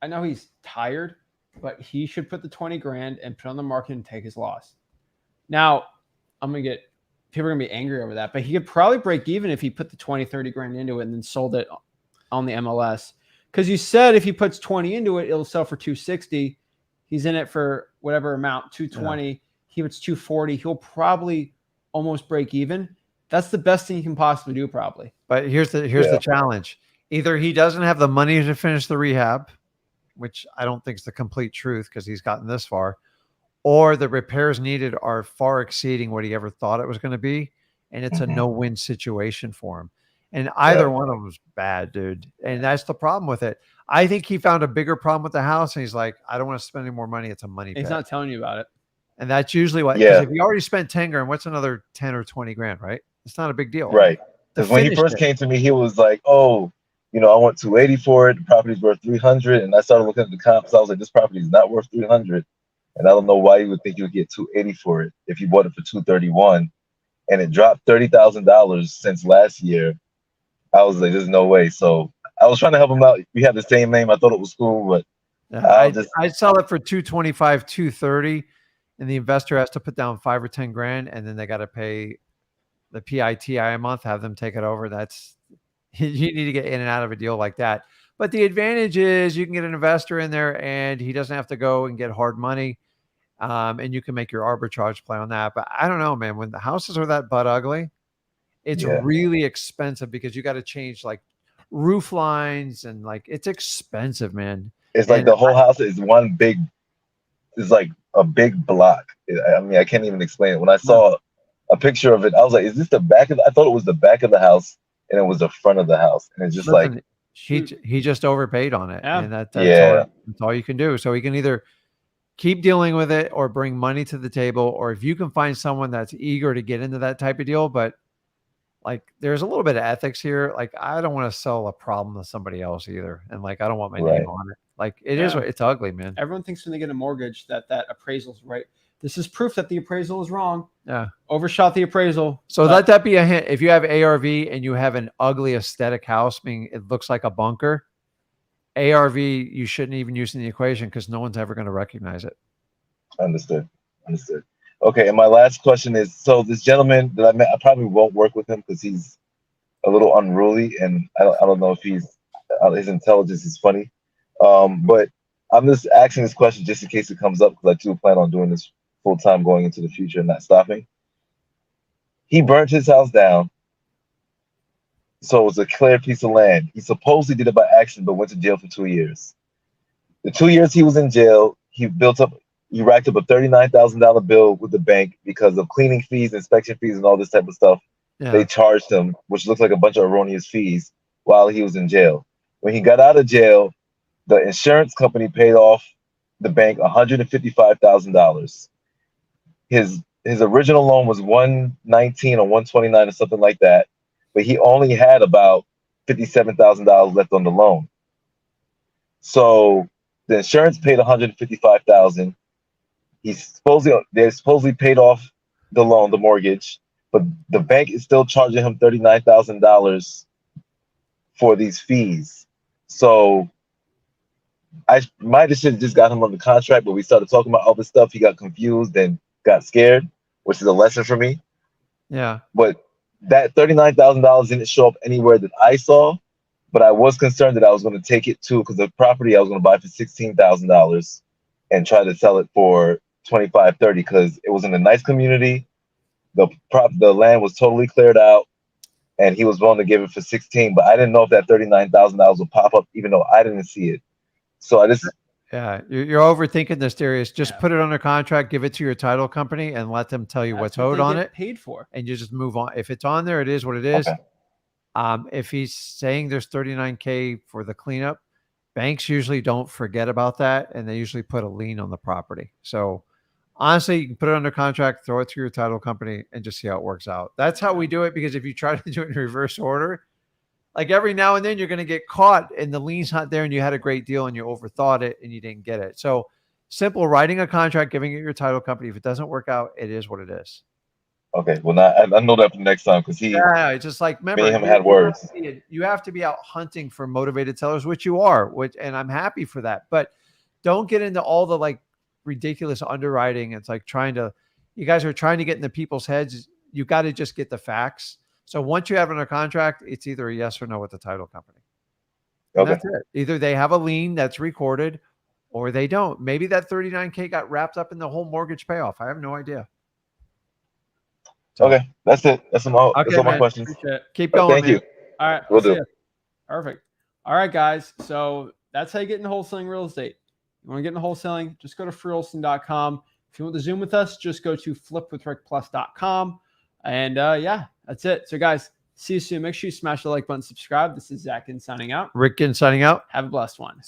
Speaker 1: I know he's tired, but he should put the 20 grand and put on the market and take his loss. Now, people are gonna be angry over that, but he could probably break even if he put the 20, 30 grand into it and then sold it on the MLS. Because you said if he puts 20 into it, it'll sell for 260. He's in it for whatever amount, 220. Yeah. He puts 240. He'll probably almost break even. That's the best thing you can possibly do, probably.
Speaker 2: But here's the challenge. Either he doesn't have the money to finish the rehab, which I don't think is the complete truth because he's gotten this far, or the repairs needed are far exceeding what he ever thought it was going to be, and it's a no-win situation for him. And either one of them is bad, dude. And that's the problem with it. I think he found a bigger problem with the house, and he's like, I don't want to spend any more money. It's a money pit.
Speaker 1: He's not telling you about it.
Speaker 2: And that's usually what, because if you already spent 10 grand, what's another 10 or 20 grand, right? It's not a big deal.
Speaker 8: Right. Because when he first came to me, he was like, oh, I want 280 for it. The property's worth 300. And I started looking at the comps. I was like, this property is not worth 300. And I don't know why you would think you would get 280 for it if you bought it for 231. And it dropped $30,000 since last year. I was like, there's no way. So I was trying to help him out. We have the same name. I thought it was cool, but
Speaker 2: I'd sell it for 225, 230. And the investor has to put down 5 or 10 grand, and then they got to pay the PITI a month, have them take it over. You need to get in and out of a deal like that. But the advantage is you can get an investor in there and he doesn't have to go and get hard money. And you can make your arbitrage play on that. But I don't know, man, when the houses are that butt ugly, it's really expensive because you got to change like roof lines and like, it's expensive, man.
Speaker 8: It's like the whole house is like a big block. I mean, I can't even explain it. When I saw a picture of it, I was like, is this the back of I thought it was the back of the house and it was the front of the house. And it's just
Speaker 2: he just overpaid on it.
Speaker 1: Yeah.
Speaker 2: And that's all you can do. So he can either keep dealing with it or bring money to the table, or if you can find someone that's eager to get into that type of deal, but like there's a little bit of ethics here. Like I don't want to sell a problem to somebody else either. And like, I don't want my name on it. Like it's ugly, man.
Speaker 1: Everyone thinks when they get a mortgage that appraisal's right. This is proof that the appraisal is wrong.
Speaker 2: Yeah.
Speaker 1: Overshot the appraisal.
Speaker 2: So let that be a hint. If you have ARV and you have an ugly aesthetic house, meaning it looks like a bunker, ARV, you shouldn't even use in the equation because no one's ever going to recognize it.
Speaker 8: Understood. Okay. And my last question is, so this gentleman that I met, I probably won't work with him because he's a little unruly and I don't know if his intelligence is funny. But I'm just asking this question just in case it comes up because I do plan on doing this full time going into the future and not stopping. He burnt his house down, so it was a clear piece of land. He supposedly did it by accident, but went to jail for 2 years. The 2 years he was in jail, he racked up a $39,000 bill with the bank because of cleaning fees, inspection fees, and all this type of stuff. Yeah. They charged him, which looks like a bunch of erroneous fees, while he was in jail. When he got out of jail, the insurance company paid off the bank $155,000. His original loan was $119 or $129 or something like that, but he only had about $57,000 left on the loan. So the insurance paid $155,000. They supposedly paid off the loan, the mortgage, but the bank is still charging him $39,000 for these fees. So I might have just got him on the contract, but we started talking about all this stuff. He got confused and got scared, which is a lesson for me.
Speaker 2: Yeah.
Speaker 8: But that $39,000 didn't show up anywhere that I saw, but I was concerned that I was going to take it to, because the property I was going to buy for $16,000 and try to sell it for 25, 30, because it was in a nice community. The land was totally cleared out, and he was willing to give it for 16, but I didn't know if that $39,000 would pop up, even though I didn't see it. So I just,
Speaker 2: Yeah, you're overthinking this, Darius. Just
Speaker 1: Yeah.
Speaker 2: put it under contract, give it to your title company, and let them tell you what's
Speaker 1: That's what
Speaker 2: owed
Speaker 1: they
Speaker 2: on
Speaker 1: get
Speaker 2: it,
Speaker 1: paid for.
Speaker 2: and you just move on. If it's on there, it is what it is.
Speaker 8: Okay.
Speaker 2: If he's saying there's $39K for the cleanup, banks usually don't forget about that, and they usually put a lien on the property. So honestly, you can put it under contract, throw it to your title company, and just see how it works out. That's how we do it, because if you try to do it in reverse order, like every now and then you're going to get caught and the lien's not there and you had a great deal and you overthought it and you didn't get it. So simple, writing a contract, giving it your title company. If it doesn't work out, it is what it is.
Speaker 8: okay. Well, now I know that for next time, because
Speaker 2: Yeah, it's just like, remember,
Speaker 8: me and him had words.
Speaker 2: You have to be out hunting for motivated sellers, which you are, and I'm happy for that. But don't get into all the like ridiculous underwriting. It's like you guys are trying to get into people's heads. You got to just get the facts. So once you have it under contract, it's either a yes or no with the title company. And
Speaker 8: Okay.
Speaker 2: that's it. Either they have a lien that's recorded or they don't. Maybe that $39K got wrapped up in the whole mortgage payoff. I have no idea. So,
Speaker 8: Okay. That's it. That's all my
Speaker 2: man.
Speaker 8: questions.
Speaker 1: Appreciate it.
Speaker 2: Keep going,
Speaker 8: Thank
Speaker 2: man.
Speaker 8: you.
Speaker 1: All right.
Speaker 8: Will
Speaker 1: I'll see
Speaker 8: do.
Speaker 1: ya. Perfect. All right, guys. So that's how you get into wholesaling real estate. You want to get into wholesaling, just go to freewholesaling.com. If you want to Zoom with us, just go to flipwithrickplus.com. And yeah, that's it. So guys, see you soon. Make sure you smash the like button, subscribe. This is Zach Ginn signing out.
Speaker 2: Rick Ginn signing out.
Speaker 1: Have a blessed one.